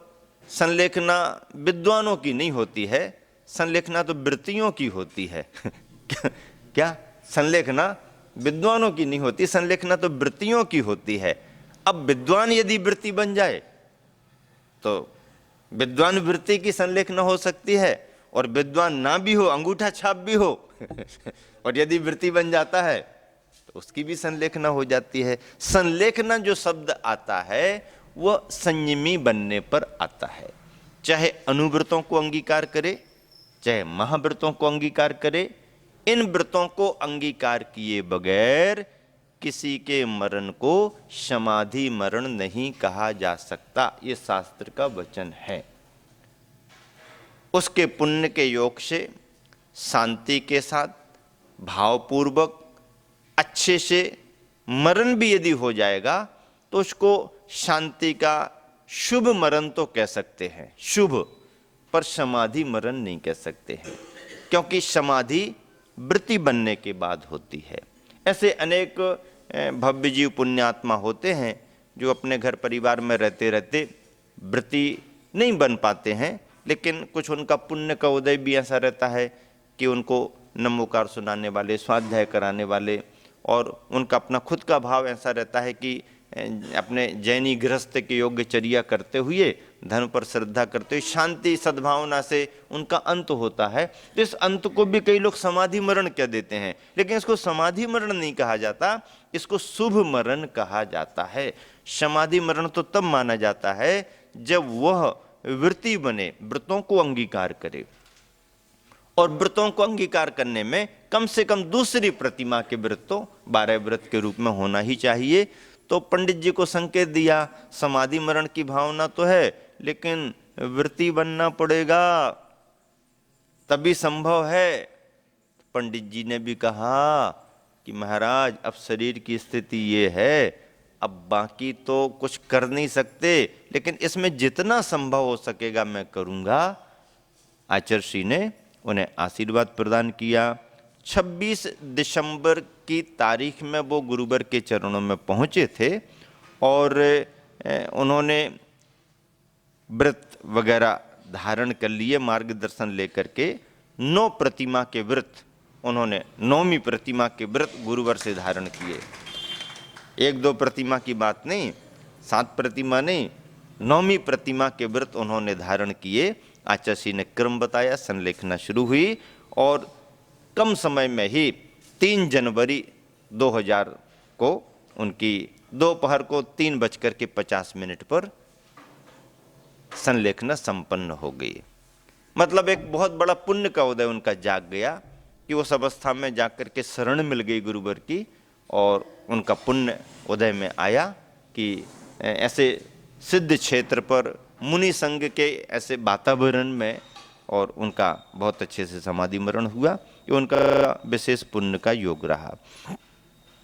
संलेखना विद्वानों की नहीं होती है, संलेखना तो वृत्तियों की होती है। क्या संलेखना विद्वानों की नहीं होती, संलेखना तो वृत्तियों की होती है। अब विद्वान यदि वृत्ति बन जाए तो विद्वान वृत्ति की संलेखना हो सकती है, और विद्वान ना भी हो, अंगूठा छाप भी हो और यदि वृत्ति बन जाता है तो उसकी भी संलेखना हो जाती है। संलेखना जो शब्द आता है वह संयमी बनने पर आता है। चाहे अनुव्रतों को अंगीकार करे, चाहे महाव्रतों को अंगीकार करे, इन व्रतों को अंगीकार किए बगैर किसी के मरण को समाधि मरण नहीं कहा जा सकता। ये शास्त्र का वचन है। उसके पुण्य के योग से शांति के साथ भावपूर्वक अच्छे से मरण भी यदि हो जाएगा तो उसको शांति का शुभ मरण तो कह सकते हैं, शुभ, पर समाधि मरण नहीं कह सकते हैं, क्योंकि समाधि वृत्ति बनने के बाद होती है। ऐसे अनेक भव्य जीव पुण्यात्मा होते हैं जो अपने घर परिवार में रहते रहते वृत्ति नहीं बन पाते हैं, लेकिन कुछ उनका पुण्य का उदय भी ऐसा रहता है कि उनको नमोकार सुनाने वाले, स्वाध्याय कराने वाले, और उनका अपना खुद का भाव ऐसा रहता है कि अपने जैनी गृहस्थ के योग्य चर्या करते हुए, धर्म पर श्रद्धा करते हुए, शांति सद्भावना से उनका अंत होता है। तो इस अंत को भी कई लोग समाधि मरण कह देते हैं, लेकिन इसको समाधि मरण नहीं कहा जाता, इसको शुभ मरण कहा जाता है। समाधि मरण तो तब माना जाता है जब वह वृत्ति बने, व्रतों को अंगीकार करे। और व्रतों को अंगीकार करने में कम से कम दूसरी प्रतिमा के व्रत तो 12 व्रत के रूप में होना ही चाहिए। तो पंडित जी को संकेत दिया, समाधि मरण की भावना तो है, लेकिन वृत्ति बनना पड़ेगा, तभी संभव है। पंडित जी ने भी कहा कि महाराज अब शरीर की स्थिति ये है, अब बाकी तो कुछ कर नहीं सकते, लेकिन इसमें जितना संभव हो सकेगा मैं करूंगा। आचार्य ने उन्हें आशीर्वाद प्रदान किया। 26 दिसंबर की तारीख में वो गुरुवर के चरणों में पहुंचे थे और उन्होंने व्रत वगैरह धारण कर लिए, मार्गदर्शन लेकर के 9 प्रतिमा के व्रत उन्होंने, 9वीं प्रतिमा के व्रत गुरुवर से धारण किए। 1-2 प्रतिमा की बात नहीं, 7 प्रतिमा नहीं, 9वीं प्रतिमा के व्रत उन्होंने धारण किए। आचार्य ने क्रम बताया, संलेखना शुरू हुई और कम समय में ही 3 जनवरी 2000 को उनकी दोपहर को 3:50 पर संलेखना संपन्न हो गई। मतलब एक बहुत बड़ा पुण्य का उदय उनका जाग गया कि उस अवस्था में जाकर के शरण मिल गई गुरुवर की, और उनका पुण्य उदय में आया कि ऐसे सिद्ध क्षेत्र पर मुनि संघ के ऐसे वातावरण में, और उनका बहुत अच्छे से समाधि मरण हुआ। ये उनका विशेष पुण्य का योग रहा।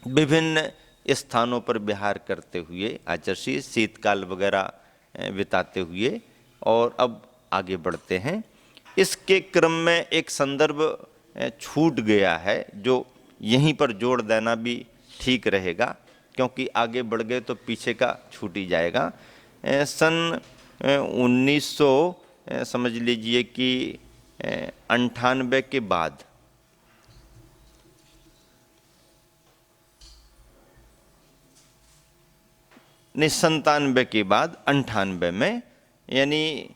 विभिन्न स्थानों पर विहार करते हुए आचार्य शीतकाल वगैरह बिताते हुए, और अब आगे बढ़ते हैं। इसके क्रम में एक संदर्भ छूट गया है जो यहीं पर जोड़ देना भी ठीक रहेगा, क्योंकि आगे बढ़ गए तो पीछे का छूट ही जाएगा। सन 1900 समझ लीजिए कि 98 के बाद नहीं 97 के बाद 98 में, यानी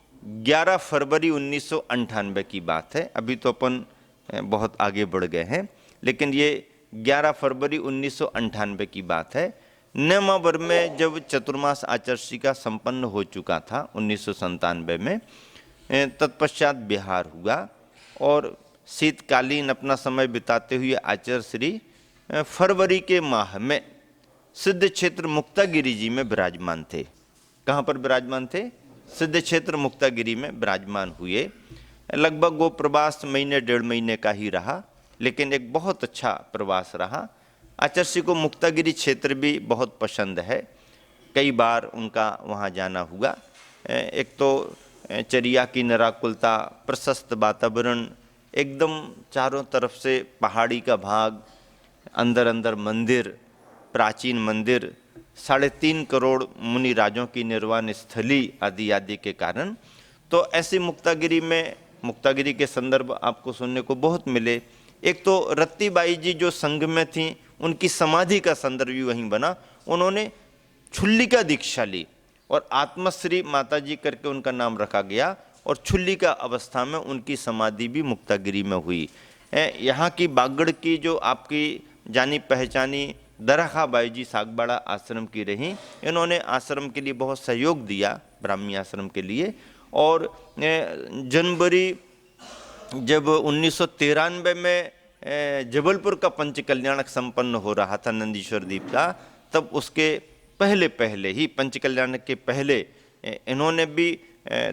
11 फरवरी 1998 की बात है। अभी तो अपन बहुत आगे बढ़ गए हैं, लेकिन ये 11 फरवरी 1998 की बात है। नियमावर में जब चतुर्मास आचार्य का संपन्न हो चुका था 1997 में, तत्पश्चात बिहार हुआ और शीतकालीन अपना समय बिताते हुए आचार्य श्री फरवरी के माह में सिद्ध क्षेत्र मुक्तागिरी जी में विराजमान थे। कहाँ पर विराजमान थे? सिद्ध क्षेत्र मुक्तागिरी में विराजमान हुए। लगभग वो प्रवास महीने 1.5 महीने का ही रहा, लेकिन एक बहुत अच्छा प्रवास रहा। आचार्य को मुक्तागिरी क्षेत्र भी बहुत पसंद है, कई बार उनका वहाँ जाना हुआ। एक तो चरिया की निराकुलता, प्रशस्त वातावरण, एकदम चारों तरफ से पहाड़ी का भाग, अंदर अंदर मंदिर, प्राचीन मंदिर, 3.5 करोड़ मुनि राजों की निर्वाण स्थली आदि आदि के कारण। तो ऐसी मुक्तागिरी में, मुक्तागिरी के संदर्भ आपको सुनने को बहुत मिले। एक तो रत्तीबाई जी जो संघ में थीं, उनकी समाधि का संदर्भ भी वहीं बना। उन्होंने छुल्लिका दीक्षा ली और आत्मश्री माता जी करके उनका नाम रखा गया, और छुल्लिका अवस्था में उनकी समाधि भी मुक्तागिरी में हुई। यहाँ की बागड़ की जो आपकी जानी पहचानी दरखा बाई जी सागबाड़ा आश्रम की रहीं। इन्होंने आश्रम के लिए बहुत सहयोग दिया, ब्राह्मी आश्रम के लिए। और जनवरी जब 1993 में जबलपुर का पंचकल्याणक संपन्न हो रहा था नंदीश्वर द्वीप का, तब उसके पहले ही पंचकल्याणक के पहले इन्होंने भी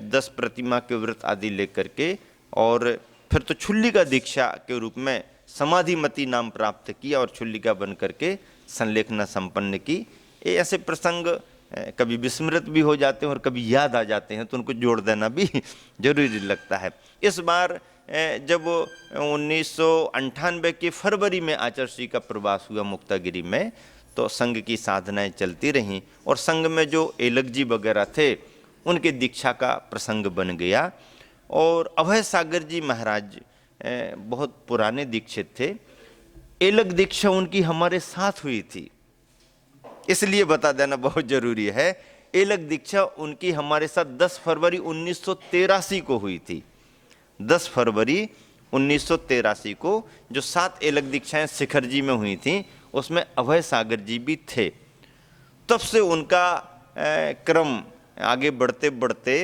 10 प्रतिमा के व्रत आदि लेकर के, और फिर तो छुल्लिका दीक्षा के रूप में समाधिमती नाम प्राप्त किया और छुल्लिका बन करके संलेखना संपन्न की। ये ऐसे प्रसंग कभी विस्मृत भी हो जाते हैं और कभी याद आ जाते हैं, तो उनको जोड़ देना भी जरूरी लगता है। इस बार जब 1998 के फरवरी में आचार्य का प्रवास हुआ मुक्तागिरी में, तो संघ की साधनाएं चलती रहीं, और संघ में जो एलक जी वगैरह थे उनके दीक्षा का प्रसंग बन गया। और अभय सागर जी महाराज बहुत पुराने दीक्षित थे। एलक दीक्षा उनकी हमारे साथ हुई थी, इसलिए बता देना बहुत जरूरी है। एलक दीक्षा उनकी हमारे साथ 10 फरवरी 1983 को हुई थी। 10 फरवरी 1983 को जो 7 एलक दीक्षाएं शिखर जी में हुई थी, उसमें अभय सागर जी भी थे। तब से उनका क्रम आगे बढ़ते बढ़ते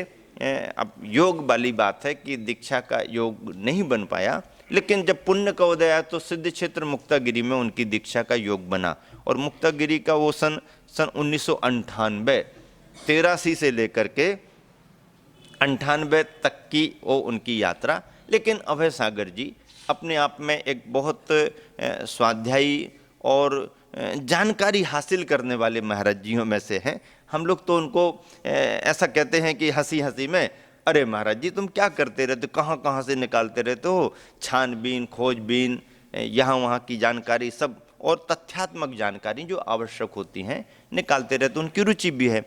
अब योग वाली बात है कि दीक्षा का योग नहीं बन पाया, लेकिन जब पुण्य का उदय आया तो सिद्ध क्षेत्र मुक्तागिरी में उनकी दीक्षा का योग बना। और मुक्तागिरी का वो सन 1998 83 से लेकर के 98 तक की वो उनकी यात्रा। लेकिन अभय सागर जी अपने आप में एक बहुत स्वाध्यायी और जानकारी हासिल करने वाले महाराज जियों में से हैं। हम लोग तो उनको ऐसा कहते हैं कि हंसी हंसी में, अरे महाराज जी तुम क्या करते रहते हो, कहाँ कहाँ से निकालते रहते हो, छानबीन खोजबीन यहाँ वहाँ की जानकारी सब और तथ्यात्मक जानकारी जो आवश्यक होती हैं निकालते रहते, उनकी रुचि भी है।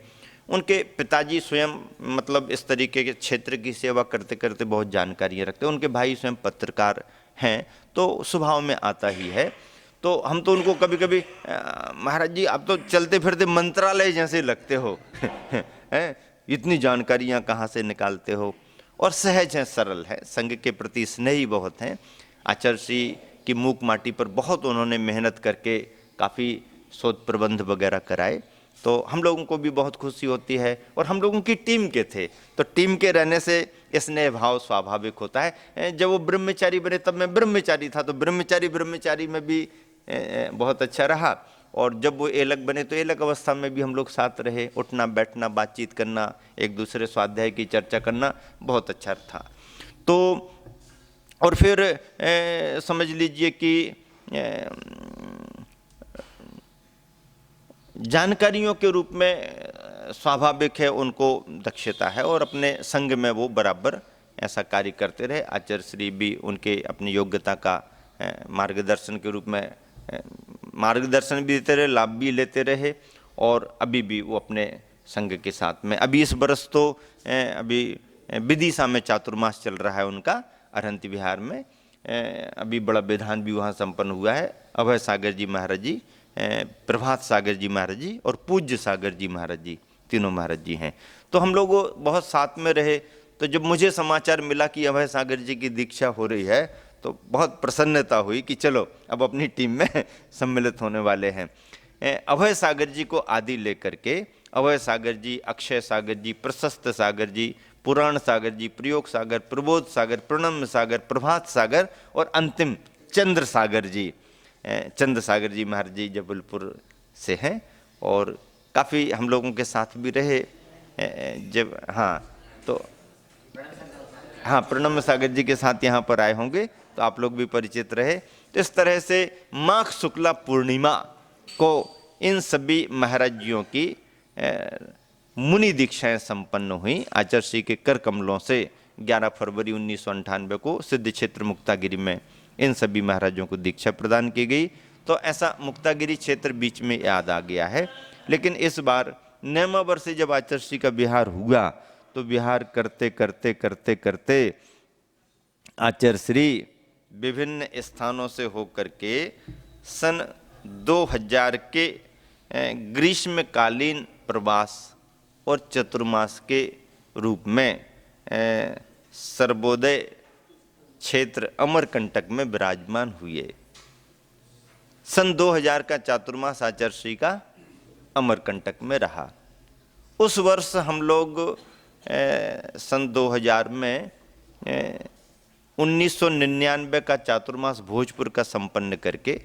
उनके पिताजी स्वयं मतलब इस तरीके के क्षेत्र की सेवा करते करते बहुत जानकारियाँ रखते हैं। उनके भाई स्वयं पत्रकार हैं, तो स्वभाव में आता ही है। तो हम तो उनको कभी कभी महाराज जी आप तो चलते फिरते मंत्रालय जैसे लगते हो हैं, इतनी जानकारियाँ कहाँ से निकालते हो। और सहज हैं, सरल है, संघ के प्रति स्नेही बहुत हैं। आचार्य श्री की मूक माटी पर बहुत उन्होंने मेहनत करके काफ़ी शोध प्रबंध वगैरह कराए, तो हम लोगों को भी बहुत खुशी होती है। और हम लोगों की टीम के थे, तो टीम के रहने से स्नेह भाव स्वाभाविक होता है। जब वो ब्रह्मचारी बने तब मैं ब्रह्मचारी था, तो ब्रह्मचारी में भी बहुत अच्छा रहा। और जब वो एलक बने तो एलक अवस्था में भी हम लोग साथ रहे, उठना बैठना बातचीत करना, एक दूसरे स्वाध्याय की चर्चा करना बहुत अच्छा था। तो और फिर समझ लीजिए कि जानकारियों के रूप में स्वाभाविक है उनको दक्षता है, और अपने संघ में वो बराबर ऐसा कार्य करते रहे। आचार्य श्री भी उनके अपनी योग्यता का मार्गदर्शन के रूप में मार्गदर्शन भी देते रहे, लाभ भी लेते रहे। और अभी भी वो अपने संघ के साथ में, अभी इस बरस तो अभी विदिशा में चातुर्मास चल रहा है उनका अरहंती विहार में, अभी बड़ा विधान भी वहाँ संपन्न हुआ है। अभय सागर जी महाराज जी, प्रभात सागर जी महाराज जी और पूज्य सागर जी महाराज जी, तीनों महाराज जी हैं। तो हम लोग बहुत साथ में रहे। तो जब मुझे समाचार मिला कि अभय सागर जी की दीक्षा हो रही है तो बहुत प्रसन्नता हुई कि चलो अब अपनी टीम में सम्मिलित होने वाले हैं। अभय सागर जी को आदि लेकर के अभय सागर जी, अक्षय सागर जी, प्रशस्त सागर जी, पुराण सागर जी, प्रयोग सागर, प्रबोध सागर, प्रणम्य सागर, प्रभात सागर और अंतिम चंद्र सागर जी। चंद्र सागर जी महाराज जी जबलपुर से हैं और काफ़ी हम लोगों के साथ भी रहे जब, हाँ प्रणम्य सागर जी के साथ यहाँ पर आए होंगे तो आप लोग भी परिचित रहे। तो इस तरह से माघ शुक्ला पूर्णिमा को इन सभी महाराज जियों की मुनि दीक्षाएं संपन्न हुई। आचार्य श्री के कर कमलों से 11 फरवरी 1998 को सिद्ध क्षेत्र मुक्तागिरी में इन सभी महाराजों को दीक्षा प्रदान की गई। तो ऐसा मुक्तागिरी क्षेत्र बीच में याद आ गया है। लेकिन इस बार नेमावर से जब आचार्य श्री का विहार हुआ तो विहार करते करते करते करते आचार्य श्री विभिन्न स्थानों से होकर के सन 2000 के ग्रीष्मकालीन प्रवास और चतुर्मास के रूप में सर्वोदय क्षेत्र अमरकंटक में विराजमान हुए। सन 2000 का चातुर्मास आचार्य श्री का अमरकंटक में रहा। उस वर्ष हम लोग सन 2000 में 1999 का चातुर्मास भोजपुर का संपन्न करके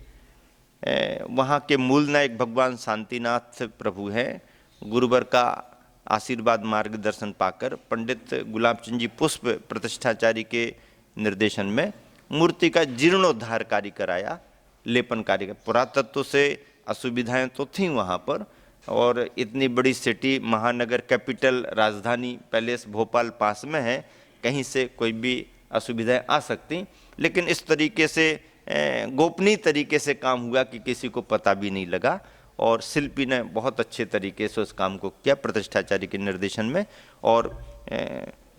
वहाँ के मूल नायक भगवान शांतिनाथ प्रभु हैं, गुरुवर का आशीर्वाद मार्गदर्शन पाकर पंडित गुलाबचंद जी पुष्प प्रतिष्ठाचारी के निर्देशन में मूर्ति का जीर्णोद्धार कार्य कराया, लेपन कार्य। पुरातत्व से असुविधाएं तो थीं वहाँ पर, और इतनी बड़ी सिटी, महानगर, कैपिटल, राजधानी, पैलेस भोपाल पास में है, कहीं से कोई भी असुविधाएं आ सकती। लेकिन इस तरीके से गोपनीय तरीके से काम हुआ कि किसी को पता भी नहीं लगा, और शिल्पी ने बहुत अच्छे तरीके से उस काम को किया प्रतिष्ठाचार्य के निर्देशन में। और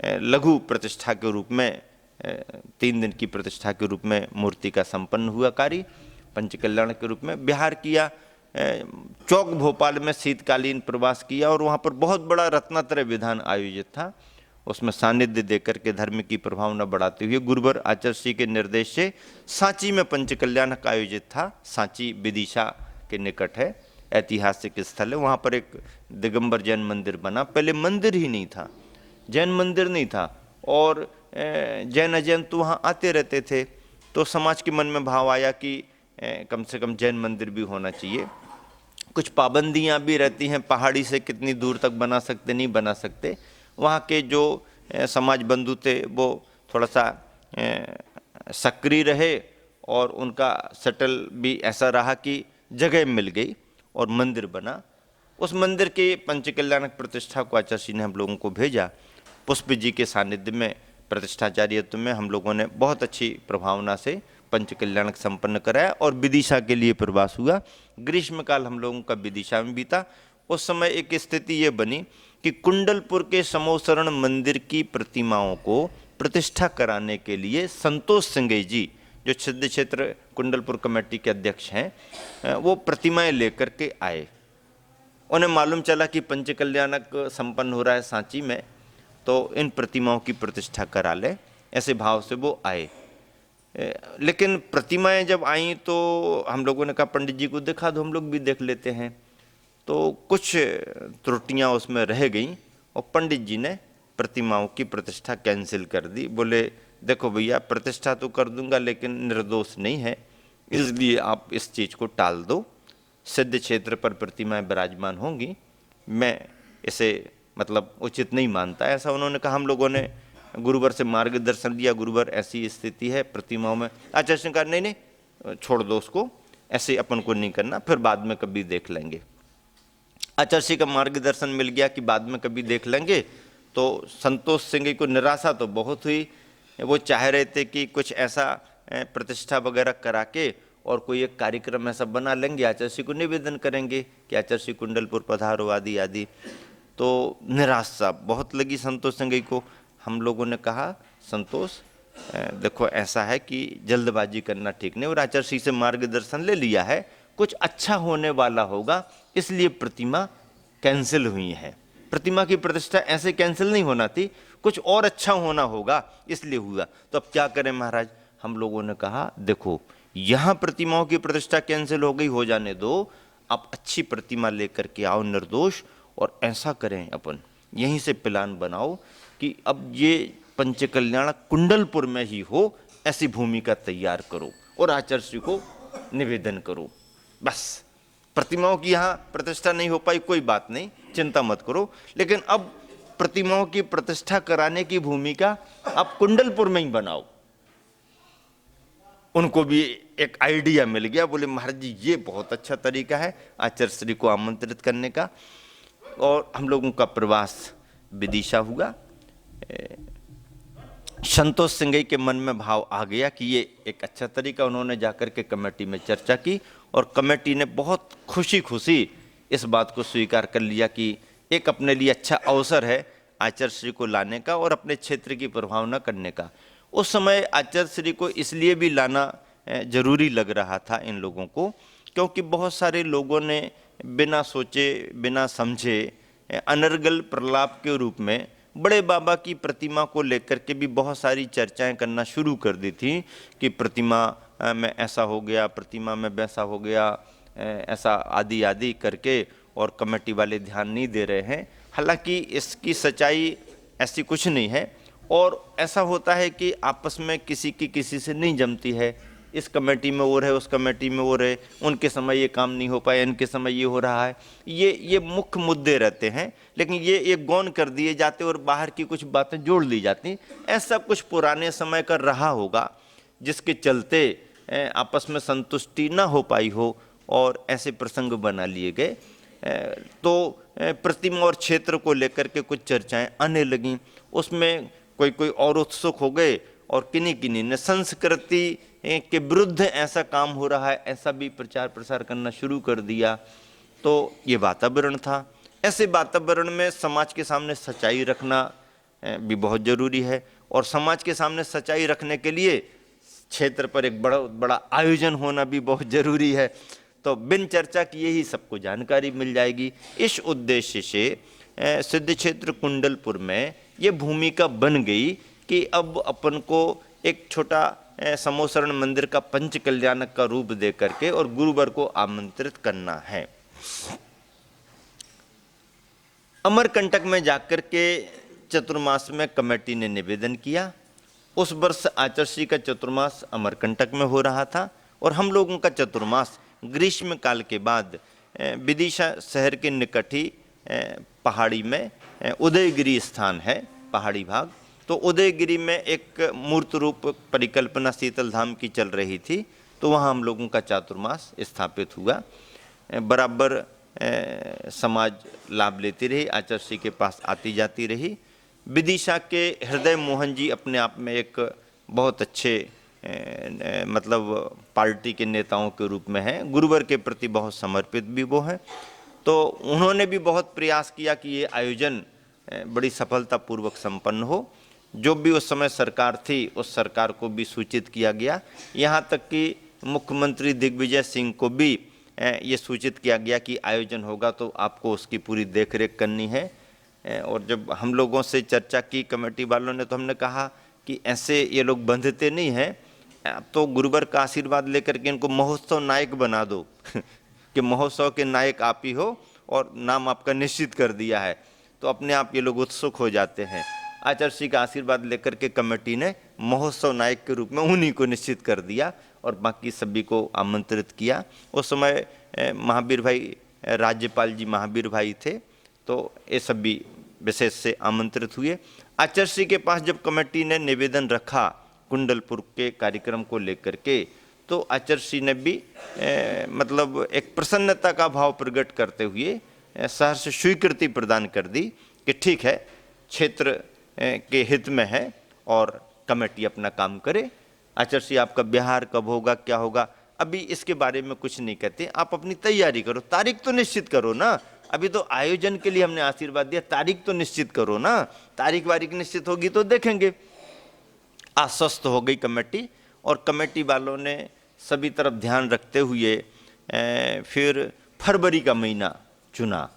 लघु प्रतिष्ठा के रूप में 3 दिन की प्रतिष्ठा के रूप में मूर्ति का संपन्न हुआ कार्य, पंचकल्याण के रूप में बिहार किया। चौक भोपाल में शीतकालीन प्रवास किया और वहाँ पर बहुत बड़ा रत्नात्रय विधान आयोजित था। उसमें सानिध्य देकर के धर्म की प्रभावना बढ़ाते हुए गुरुवर आचार्य श्री के निर्देश से सांची में पंचकल्याण का आयोजित था। सांची विदिशा के निकट है, ऐतिहासिक स्थल है। वहाँ पर एक दिगंबर जैन मंदिर बना, पहले मंदिर ही नहीं था, जैन मंदिर नहीं था, और जैन अजैन तो वहाँ आते रहते थे। तो समाज के मन में भाव आया कि कम से कम जैन मंदिर भी होना चाहिए। कुछ पाबंदियाँ भी रहती हैं, पहाड़ी से कितनी दूर तक बना सकते, नहीं बना सकते। वहाँ के जो समाज बंधु थे वो थोड़ा सा सक्रिय रहे, और उनका सटल भी ऐसा रहा कि जगह मिल गई और मंदिर बना। उस मंदिर के पंचकल्याणक प्रतिष्ठा को आचार्य श्री ने हम लोगों को भेजा। पुष्प जी के सानिध्य में, प्रतिष्ठाचार्यत्व में हम लोगों ने बहुत अच्छी प्रभावना से पंचकल्याणक संपन्न कराया, और विदिशा के लिए प्रवास हुआ। ग्रीष्मकाल हम लोगों का विदिशा में बीता। उस समय एक स्थिति ये बनी कि कुंडलपुर के समोसरण मंदिर की प्रतिमाओं को प्रतिष्ठा कराने के लिए संतोष सिंगई जी, जो सिद्ध क्षेत्र कुंडलपुर कमेटी के अध्यक्ष हैं, वो प्रतिमाएं लेकर के आए। उन्हें मालूम चला कि पंचकल्याणक संपन्न हो रहा है सांची में, तो इन प्रतिमाओं की प्रतिष्ठा करा ले, ऐसे भाव से वो आए। लेकिन प्रतिमाएं जब आईं तो हम लोगों ने कहा पंडित जी को दिखा दो, हम लोग भी देख लेते हैं। तो कुछ त्रुटियां उसमें रह गईं, और पंडित जी ने प्रतिमाओं की प्रतिष्ठा कैंसिल कर दी। बोले देखो भैया, प्रतिष्ठा तो कर दूंगा लेकिन निर्दोष नहीं है, इसलिए आप इस चीज़ को टाल दो। सिद्ध क्षेत्र पर प्रतिमाएं विराजमान होंगी, मैं इसे मतलब उचित नहीं मानता, ऐसा उन्होंने कहा। हम लोगों ने गुरुवर से मार्गदर्शन दिया, गुरुवर ऐसी स्थिति है प्रतिमाओं में। आचार्य ने कहा नहीं नहीं, छोड़ दो उसको, ऐसे अपन को नहीं करना, फिर बाद में कभी देख लेंगे। आचार्य का मार्गदर्शन मिल गया कि बाद में कभी देख लेंगे। तो संतोष सिंह को निराशा तो बहुत हुई। वो चाह रहे थे कि कुछ ऐसा प्रतिष्ठा वगैरह करा के और कोई एक कार्यक्रम ऐसा बना लेंगे, आचार्य को निवेदन करेंगे कि आचार्य कुंडलपुर पधारो आदि आदि। तो निराशा बहुत लगी संतोष सिंह को। हम लोगों ने कहा संतोष देखो ऐसा है कि जल्दबाजी करना ठीक नहीं, और आचार्य से मार्गदर्शन ले लिया है, कुछ अच्छा होने वाला होगा, इसलिए प्रतिमा कैंसिल हुई है। प्रतिमा की प्रतिष्ठा ऐसे कैंसिल नहीं होना थी, कुछ और अच्छा होना होगा, इसलिए हुआ। तो अब क्या करें महाराज? हम लोगों ने कहा देखो, यहाँ प्रतिमाओं की प्रतिष्ठा कैंसिल हो गई, हो जाने दो, आप अच्छी प्रतिमा लेकर के आओ निर्दोष, और ऐसा करें अपन यहीं से प्लान बनाओ कि अब ये पंचकल्याण कुंडलपुर में ही हो, ऐसी भूमिका तैयार करो और आचार्य को निवेदन करो। बस प्रतिमाओं की यहाँ प्रतिष्ठा नहीं हो पाई, कोई बात नहीं, चिंता मत करो, लेकिन अब प्रतिमाओं की प्रतिष्ठा कराने की भूमिका आप कुंडलपुर में ही बनाओ। उनको भी एक आइडिया मिल गया। बोले महाराज जी ये बहुत अच्छा तरीका है आचार्य श्री को आमंत्रित करने का। और हम लोगों का प्रवास विदिशा हुआ। संतोष सिंह के मन में भाव आ गया कि ये एक अच्छा तरीका। उन्होंने जाकर के कमेटी में चर्चा की, और कमेटी ने बहुत खुशी खुशी इस बात को स्वीकार कर लिया कि एक अपने लिए अच्छा अवसर है आचार्य श्री को लाने का और अपने क्षेत्र की प्रभावना करने का। उस समय आचार्य श्री को इसलिए भी लाना जरूरी लग रहा था इन लोगों को, क्योंकि बहुत सारे लोगों ने बिना सोचे बिना समझे अनर्गल प्रलाप के रूप में बड़े बाबा की प्रतिमा को लेकर के भी बहुत सारी चर्चाएं करना शुरू कर दी थी कि प्रतिमा में ऐसा हो गया, प्रतिमा में वैसा हो गया, ऐसा आदि आदि करके, और कमेटी वाले ध्यान नहीं दे रहे हैं। हालांकि इसकी सच्चाई ऐसी कुछ नहीं है, और ऐसा होता है कि आपस में किसी की किसी से नहीं जमती है। इस कमेटी में वो रहे, उस कमेटी में वो रहे, उनके समय ये काम नहीं हो पाया, इनके समय ये हो रहा है। ये मुख्य मुद्दे रहते हैं, लेकिन ये गौन कर दिए जाते और बाहर की कुछ बातें जोड़ ली जाती। ऐसा कुछ पुराने समय का रहा होगा, जिसके चलते आपस में संतुष्टि ना हो पाई हो और ऐसे प्रसंग बना लिए गए। तो प्रतिमा और क्षेत्र को लेकर के कुछ चर्चाएं आने लगीं। उसमें कोई और उत्सुक हो गए, और किन्हीं ने संस्कृति के विरुद्ध ऐसा काम हो रहा है ऐसा भी प्रचार प्रसार करना शुरू कर दिया। तो ये वातावरण था। ऐसे वातावरण में समाज के सामने सच्चाई रखना भी बहुत जरूरी है, और समाज के सामने सच्चाई रखने के लिए क्षेत्र पर एक बड़ा आयोजन होना भी बहुत जरूरी है। तो बिन चर्चा किए ही सबको जानकारी मिल जाएगी। इस उद्देश्य से सिद्ध क्षेत्र कुंडलपुर में ये भूमिका बन गई कि अब अपन को एक छोटा समोसरण मंदिर का पंच कल्याणक का रूप दे करके और गुरुवर को आमंत्रित करना है। अमरकंटक में जाकर के चतुर्मास में कमेटी ने निवेदन किया। उस वर्ष आचर्षि का चतुर्मास अमरकंटक में हो रहा था और हम लोगों का चतुर्मास ग्रीष्म काल के बाद विदिशा शहर के निकट ही पहाड़ी में उदयगिरी स्थान है, पहाड़ी भाग। तो उदयगिरी में एक मूर्त रूप परिकल्पना शीतल धाम की चल रही थी, तो वहाँ हम लोगों का चातुर्मास स्थापित हुआ। बराबर समाज लाभ लेती रही, आचर्षि के पास आती जाती रही। विदिशा के हृदय मोहन जी अपने आप में एक बहुत अच्छे मतलब पार्टी के नेताओं के रूप में हैं, गुरुवर के प्रति बहुत समर्पित भी वो हैं। तो उन्होंने भी बहुत प्रयास किया कि ये आयोजन बड़ी सफलतापूर्वक संपन्न हो। जो भी उस समय सरकार थी उस सरकार को भी सूचित किया गया, यहाँ तक कि मुख्यमंत्री दिग्विजय सिंह को भी ये सूचित किया गया कि आयोजन होगा तो आपको उसकी पूरी देखरेख करनी है। और जब हम लोगों से चर्चा की कमेटी वालों ने, तो हमने कहा कि ऐसे ये लोग बंधते नहीं हैं, तो गुरुवर का आशीर्वाद लेकर के इनको महोत्सव नायक बना दो कि महोत्सव के नायक आप ही हो और नाम आपका निश्चित कर दिया है। तो अपने आप ये लोग उत्सुक हो जाते हैं। आचर्षि का आशीर्वाद लेकर के कमेटी ने महोत्सव नायक के रूप में उन्हीं को निश्चित कर दिया और बाकी सभी को आमंत्रित किया। उस समय महावीर भाई, राज्यपाल जी महावीर भाई थे, तो ये सभी विशेष से आमंत्रित हुए। आचर्षि के पास जब कमेटी ने निवेदन रखा कुंडलपुर के कार्यक्रम को लेकर के, तो आचर्षि ने भी मतलब एक प्रसन्नता का भाव प्रकट करते हुए सहर्ष स्वीकृति प्रदान कर दी कि ठीक है, क्षेत्र के हित में है और कमेटी अपना काम करे। आचर्षि आपका बिहार कब होगा, क्या होगा, अभी इसके बारे में कुछ नहीं कहते, आप अपनी तैयारी करो, तारीख तो निश्चित करो ना। अभी तो आयोजन के लिए हमने आशीर्वाद दिया, तारीख तो निश्चित करो ना, तारीख वारीख निश्चित होगी तो देखेंगे। आश्वस्त हो गई कमेटी और कमेटी वालों ने सभी तरफ ध्यान रखते हुए फिर फरवरी का महीना चुना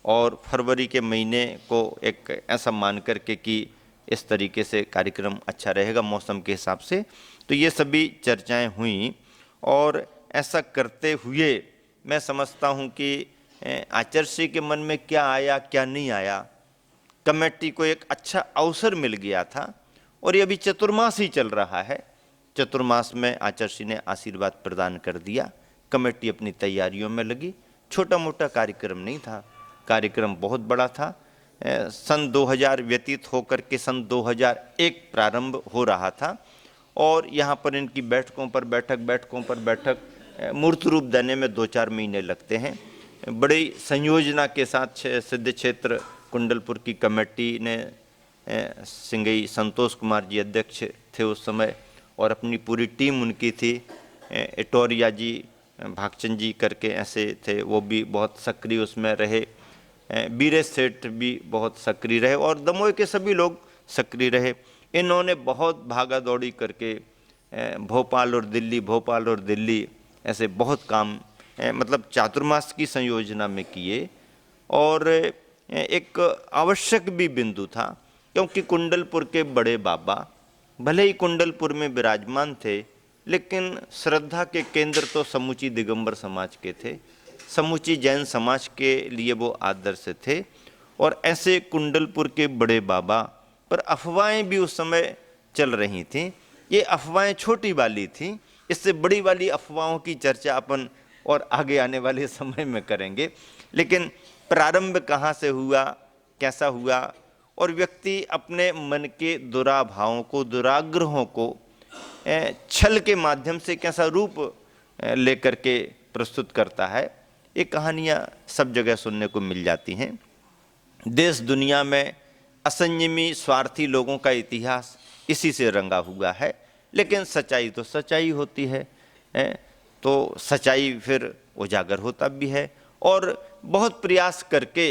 और फरवरी के महीने को एक ऐसा मान करके कि इस तरीके से कार्यक्रम अच्छा रहेगा मौसम के हिसाब से, तो ये सभी चर्चाएं हुई। और ऐसा करते हुए मैं समझता हूँ कि आचर्षि के मन में क्या आया क्या नहीं आया, कमेटी को एक अच्छा अवसर मिल गया था। और ये अभी चतुर्मास ही चल रहा है, चतुर्मास में आचर्षि ने आशीर्वाद प्रदान कर दिया, कमेटी अपनी तैयारियों में लगी। छोटा मोटा कार्यक्रम नहीं था, कार्यक्रम बहुत बड़ा था। सन 2000 व्यतीत होकर के सन 2001 प्रारंभ हो रहा था और यहाँ पर इनकी बैठकों पर बैठक मूर्त रूप देने में 2-4 महीने लगते हैं। बड़ी संयोजना के साथ सिद्ध क्षेत्र कुंडलपुर की कमेटी ने, सिंगई संतोष कुमार जी अध्यक्ष थे उस समय और अपनी पूरी टीम उनकी थी, इटोरिया जी, भागचंद जी करके ऐसे थे, वो भी बहुत सक्रिय उसमें रहे, बीरे सेठ भी बहुत सक्रिय रहे और दमोह के सभी लोग सक्रिय रहे। इन्होंने बहुत भागा दौड़ी करके भोपाल और दिल्ली ऐसे बहुत काम मतलब चातुर्मास की संयोजना में किए। और एक आवश्यक भी बिंदु था क्योंकि कुंडलपुर के बड़े बाबा भले ही कुंडलपुर में विराजमान थे, लेकिन श्रद्धा के केंद्र तो समूची दिगंबर समाज के थे, समूची जैन समाज के लिए वो आदर्श थे। और ऐसे कुंडलपुर के बड़े बाबा पर अफवाहें भी उस समय चल रही थीं। ये अफवाहें छोटी वाली थीं, इससे बड़ी वाली अफवाहों की चर्चा अपन और आगे आने वाले समय में करेंगे। लेकिन प्रारंभ कहाँ से हुआ, कैसा हुआ और व्यक्ति अपने मन के दुराभावों को, दुराग्रहों को छल के माध्यम से कैसा रूप लेकर के प्रस्तुत करता है, ये कहानियाँ सब जगह सुनने को मिल जाती हैं। देश दुनिया में असंयमी स्वार्थी लोगों का इतिहास इसी से रंगा हुआ है, लेकिन सच्चाई तो सच्चाई होती है, तो सच्चाई फिर उजागर होता भी है। और बहुत प्रयास करके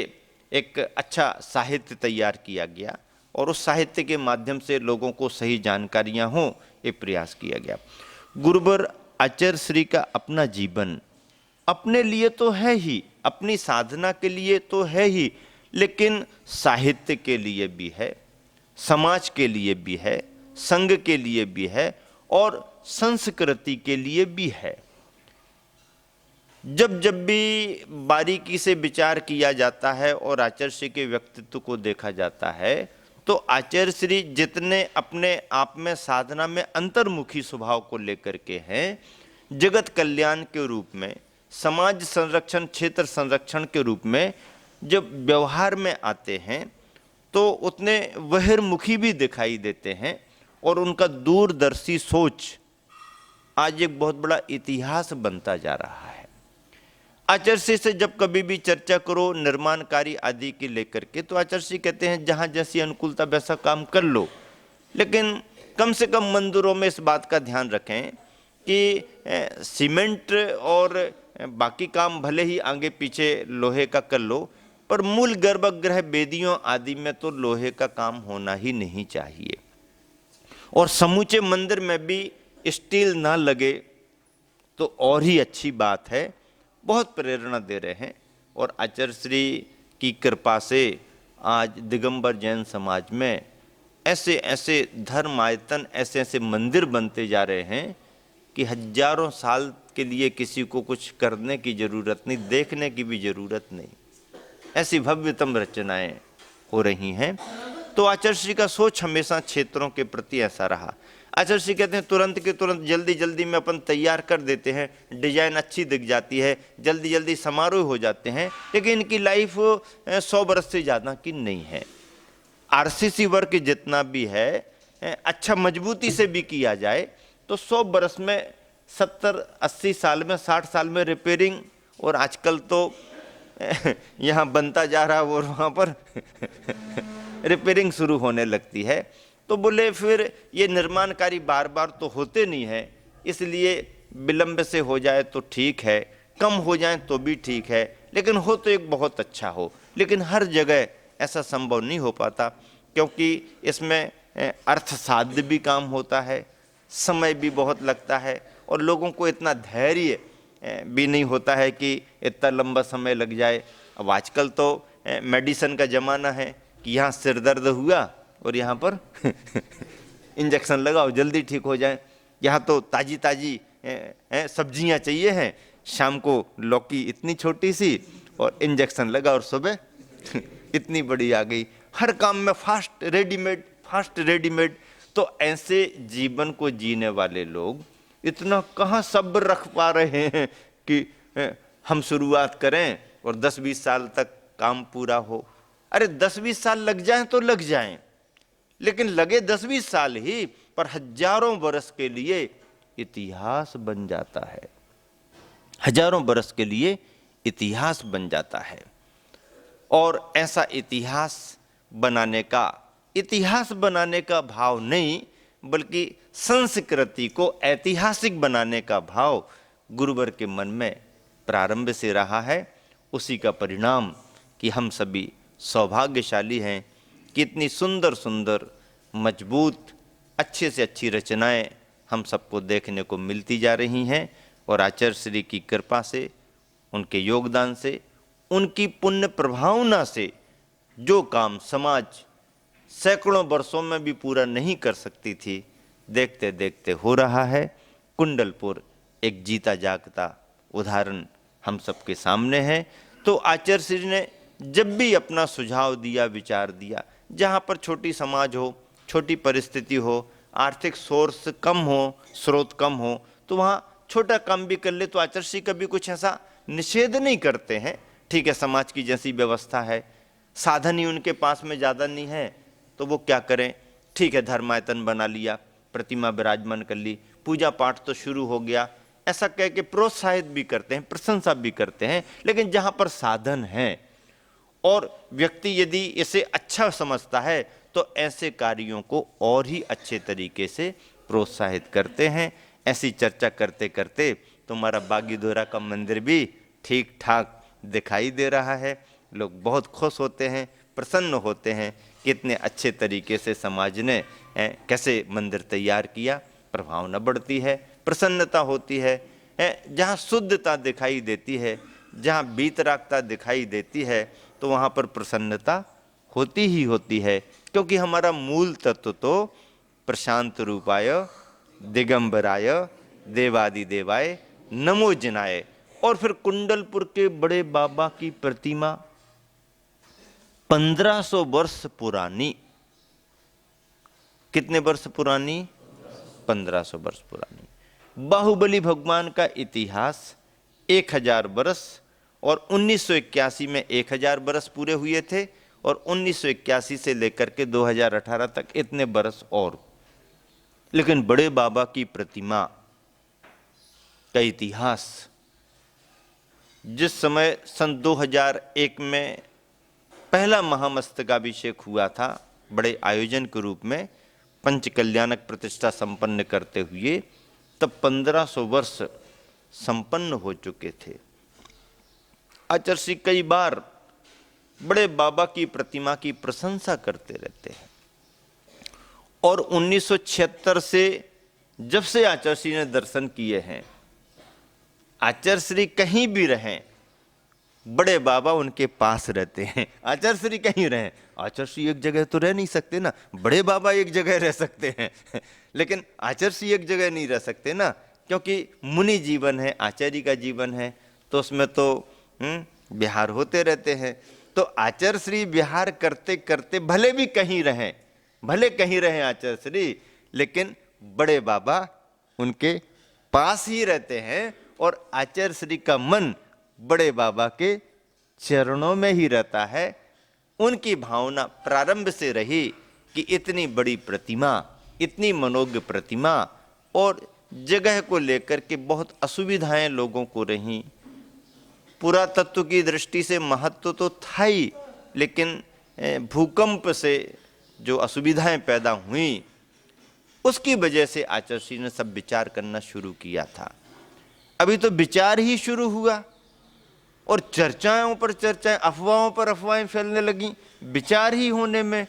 एक अच्छा साहित्य तैयार किया गया और उस साहित्य के माध्यम से लोगों को सही जानकारियां हों, ये प्रयास किया गया। गुरुवर आचार्यश्री का अपना जीवन अपने लिए तो है ही, अपनी साधना के लिए तो है ही, लेकिन साहित्य के लिए भी है, समाज के लिए भी है, संघ के लिए भी है और संस्कृति के लिए भी है। जब जब भी बारीकी से विचार किया जाता है और आचार्य श्री के व्यक्तित्व को देखा जाता है, तो आचार्य श्री जितने अपने आप में साधना में अंतर्मुखी स्वभाव को लेकर के हैं, जगत कल्याण के रूप में, समाज संरक्षण, क्षेत्र संरक्षण के रूप में जब व्यवहार में आते हैं तो उतने बहिर्मुखी भी दिखाई देते हैं। और उनका दूरदर्शी सोच आज एक बहुत बड़ा इतिहास बनता जा रहा है। आचार्य श्री से जब कभी भी चर्चा करो निर्माण कार्य आदि की लेकर के, तो आचार्य श्री कहते हैं जहाँ जैसी अनुकूलता वैसा काम कर लो, लेकिन कम से कम मंदिरों में इस बात का ध्यान रखें कि सीमेंट और बाकी काम भले ही आगे पीछे लोहे का कर लो, पर मूल गर्भगृह वेदियों आदि में तो लोहे का काम होना ही नहीं चाहिए। और समूचे मंदिर में भी स्टील ना लगे तो और ही अच्छी बात है। बहुत प्रेरणा दे रहे हैं। और आचार्य श्री की कृपा से आज दिगंबर जैन समाज में ऐसे ऐसे धर्मायतन, ऐसे ऐसे मंदिर बनते जा रहे हैं कि हजारों साल के लिए किसी को कुछ करने की जरूरत नहीं, देखने की भी जरूरत नहीं। ऐसी भव्यतम रचनाएं हो रही हैं। तो आचार्य श्री का सोच हमेशा क्षेत्रों के प्रति ऐसा रहा। आचार्य श्री कहते हैं तुरंत के तुरंत जल्दी जल्दी में अपन तैयार कर देते हैं, डिजाइन अच्छी दिख जाती है, जल्दी जल्दी समारोह हो जाते हैं, लेकिन इनकी लाइफ 100 बरस से ज़्यादा की नहीं है। आरसीसी वर्क जितना भी है अच्छा मजबूती से भी किया जाए तो 100 बरस में, 70-80 साल में, 60 साल में रिपेयरिंग। और आजकल तो यहाँ बनता जा रहा है और वहाँ पर रिपेयरिंग शुरू होने लगती है। तो बोले फिर ये निर्माण कार्य बार बार तो होते नहीं है, इसलिए विलंब से हो जाए तो ठीक है, कम हो जाए तो भी ठीक है, लेकिन हो तो एक बहुत अच्छा हो। लेकिन हर जगह ऐसा संभव नहीं हो पाता, क्योंकि इसमें अर्थ साध्य भी काम होता है, समय भी बहुत लगता है, और लोगों को इतना धैर्य भी नहीं होता है कि इतना लंबा समय लग जाए। अब आजकल तो मेडिसिन का ज़माना है कि यहाँ सिर दर्द हुआ और यहाँ पर इंजेक्शन लगाओ जल्दी ठीक हो जाए। यहाँ तो ताज़ी ताज़ी सब्जियाँ चाहिए हैं, शाम को लौकी इतनी छोटी सी और इंजेक्शन लगा और सुबह इतनी बड़ी आ गई। हर काम में फास्ट रेडीमेड, फास्ट रेडीमेड। तो ऐसे जीवन को जीने वाले लोग इतना कहाँ सब्र रख पा रहे हैं कि हम शुरुआत करें और 10-20 साल तक काम पूरा हो। अरे 10-20 साल लग जाएं तो लग जाएं, लेकिन लगे 10-20 साल ही, पर हजारों बरस के लिए इतिहास बन जाता है। हजारों बरस के लिए इतिहास बन जाता है। और ऐसा इतिहास बनाने का भाव नहीं, बल्कि संस्कृति को ऐतिहासिक बनाने का भाव गुरुवर के मन में प्रारंभ से रहा है। उसी का परिणाम कि हम सभी सौभाग्यशाली हैं कि इतनी सुंदर सुंदर, मजबूत, अच्छे से अच्छी रचनाएं हम सबको देखने को मिलती जा रही हैं। और आचार्य श्री की कृपा से, उनके योगदान से, उनकी पुण्य प्रभावना से जो काम समाज सैकड़ों वर्षों में भी पूरा नहीं कर सकती थी, देखते देखते हो रहा है। कुंडलपुर एक जीता जागता उदाहरण हम सबके सामने है। तो आचार्य श्री ने जब भी अपना सुझाव दिया, विचार दिया, जहाँ पर छोटी समाज हो, छोटी परिस्थिति हो, आर्थिक सोर्स कम हो, स्रोत कम हो, तो वहाँ छोटा काम भी कर ले, तो आचार्य श्री कभी कुछ ऐसा निषेध नहीं करते हैं। ठीक है, समाज की जैसी व्यवस्था है, साधन ही उनके पास में ज़्यादा नहीं है, तो वो क्या करें, ठीक है, धर्मायतन बना लिया, प्रतिमा विराजमान कर ली, पूजा पाठ तो शुरू हो गया, ऐसा कह के प्रोत्साहित भी करते हैं, प्रशंसा भी करते हैं। लेकिन जहाँ पर साधन है और व्यक्ति यदि इसे अच्छा समझता है, तो ऐसे कार्यों को और ही अच्छे तरीके से प्रोत्साहित करते हैं। ऐसी चर्चा करते करते तुम्हारा बागीधोरा का मंदिर भी ठीक ठाक दिखाई दे रहा है। लोग बहुत खुश होते हैं, प्रसन्न होते हैं कि इतने अच्छे तरीके से समाज ने कैसे मंदिर तैयार किया। प्रभावना बढ़ती है, प्रसन्नता होती है। जहाँ शुद्धता दिखाई देती है, जहाँ बीतरागता दिखाई देती है, तो वहाँ पर प्रसन्नता होती ही होती है, क्योंकि हमारा मूल तत्व तो प्रशांत रूपाय दिगंबराय देवादिदेवाय नमो जिनाय, और फिर कुंडलपुर के बड़े बाबा की प्रतिमा 1500 वर्ष पुरानी। कितने वर्ष पुरानी? 1500 वर्ष पुरानी। बाहुबली भगवान का इतिहास 1000 वर्ष, और 1981 में 1000 वर्ष पूरे हुए थे, और 1981 से लेकर के 2018 तक इतने वर्ष और। लेकिन बड़े बाबा की प्रतिमा का इतिहास, जिस समय सन 2001 में पहला महामस्तकाभिषेक हुआ था, बड़े आयोजन के रूप में पंच कल्याणक प्रतिष्ठा संपन्न करते हुए, तब 1500 वर्ष संपन्न हो चुके थे। आचार्य श्री कई बार बड़े बाबा की प्रतिमा की प्रशंसा करते रहते हैं, और 1976 से जब से आचार्य श्री ने दर्शन किए हैं, आचार्य श्री कहीं भी रहें, बड़े बाबा उनके पास रहते हैं। आचार्य श्री कहीं रहें, आचार्य श्री एक जगह तो रह नहीं सकते ना, बड़े बाबा एक जगह रह सकते हैं लेकिन आचार्य श्री एक जगह नहीं रह सकते ना, क्योंकि मुनि जीवन है, आचार्य का जीवन है, तो उसमें तो विहार होते रहते हैं। तो आचार्य श्री विहार करते करते भले भी कहीं रहें, भले कहीं रहें आचार्य श्री, लेकिन बड़े बाबा उनके पास ही रहते हैं, और आचार्य श्री का मन बड़े बाबा के चरणों में ही रहता है। उनकी भावना प्रारंभ से रही कि इतनी बड़ी प्रतिमा, इतनी मनोज्ञ प्रतिमा, और जगह को लेकर के बहुत असुविधाएं लोगों को रहीं। पुरातत्व की दृष्टि से महत्व तो था ही, लेकिन भूकंप से जो असुविधाएं पैदा हुई, उसकी वजह से आचार्य श्री ने सब विचार करना शुरू किया था। अभी तो विचार ही शुरू हुआ, और चर्चाओं पर चर्चाएं, अफवाहों पर अफवाहें फैलने लगी। विचार ही होने में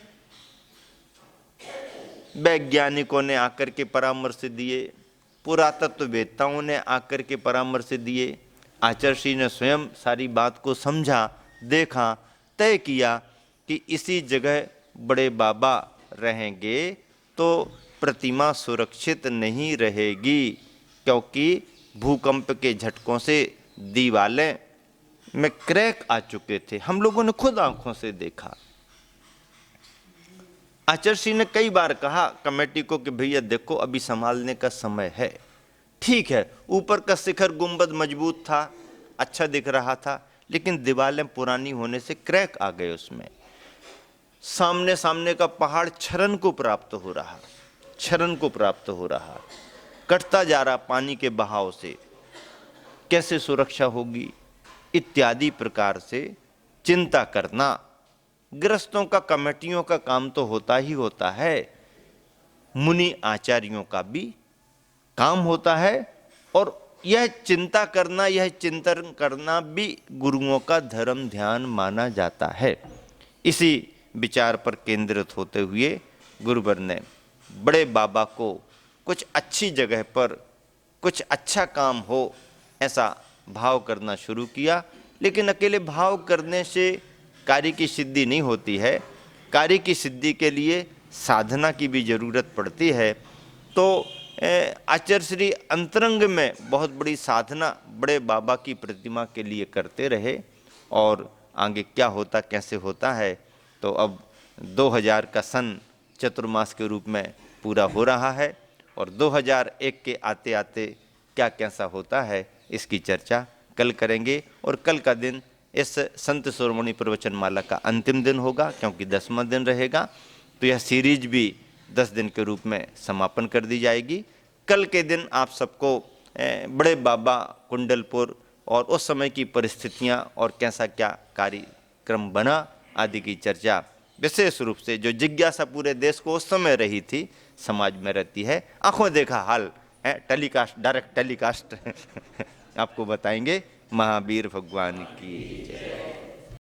वैज्ञानिकों ने आकर के परामर्श दिए, पुरातत्ववेत्ताओं ने आकर के परामर्श दिए, आचार्य श्री ने स्वयं सारी बात को समझा, देखा, तय किया कि इसी जगह बड़े बाबा रहेंगे तो प्रतिमा सुरक्षित नहीं रहेगी, क्योंकि भूकंप के झटकों से दीवारें में क्रैक आ चुके थे। हम लोगों ने खुद आंखों से देखा। आचार्य श्री ने कई बार कहा कमेटी को कि भैया देखो, अभी संभालने का समय है। ठीक है, ऊपर का शिखर गुंबद मजबूत था, अच्छा दिख रहा था, लेकिन दीवारें पुरानी होने से क्रैक आ गए उसमें। सामने सामने का पहाड़ क्षरण को प्राप्त हो रहा, क्षरण को प्राप्त हो रहा, कटता जा रहा पानी के बहाव से, कैसे सुरक्षा होगी इत्यादि प्रकार से चिंता करना। गृहस्थों का, कमेटियों का काम तो होता ही होता है, मुनि आचार्यों का भी काम होता है, और यह चिंता करना, यह चिंतन करना भी गुरुओं का धर्म ध्यान माना जाता है। इसी विचार पर केंद्रित होते हुए गुरुवर ने बड़े बाबा को कुछ अच्छी जगह पर कुछ अच्छा काम हो ऐसा भाव करना शुरू किया। लेकिन अकेले भाव करने से कार्य की सिद्धि नहीं होती है, कार्य की सिद्धि के लिए साधना की भी जरूरत पड़ती है। तो आचार्य श्री अंतरंग में बहुत बड़ी साधना बड़े बाबा की प्रतिमा के लिए करते रहे, और आगे क्या होता कैसे होता है, तो अब 2000 का सन चतुर्मास के रूप में पूरा हो रहा है, और 2001 के आते आते क्या कैसा होता है इसकी चर्चा कल करेंगे। और कल का दिन इस संत शिरोमणि प्रवचन माला का अंतिम दिन होगा, क्योंकि 10वां दिन रहेगा, तो यह सीरीज भी 10 दिन के रूप में समापन कर दी जाएगी। कल के दिन आप सबको बड़े बाबा कुंडलपुर और उस समय की परिस्थितियां और कैसा क्या कार्यक्रम बना आदि की चर्चा, विशेष रूप से जो जिज्ञासा पूरे देश को उस समय रही थी, समाज में रहती है, आंखों देखा हाल है, टेलीकास्ट, डायरेक्ट टेलीकास्ट आपको बताएंगे। महावीर भगवान की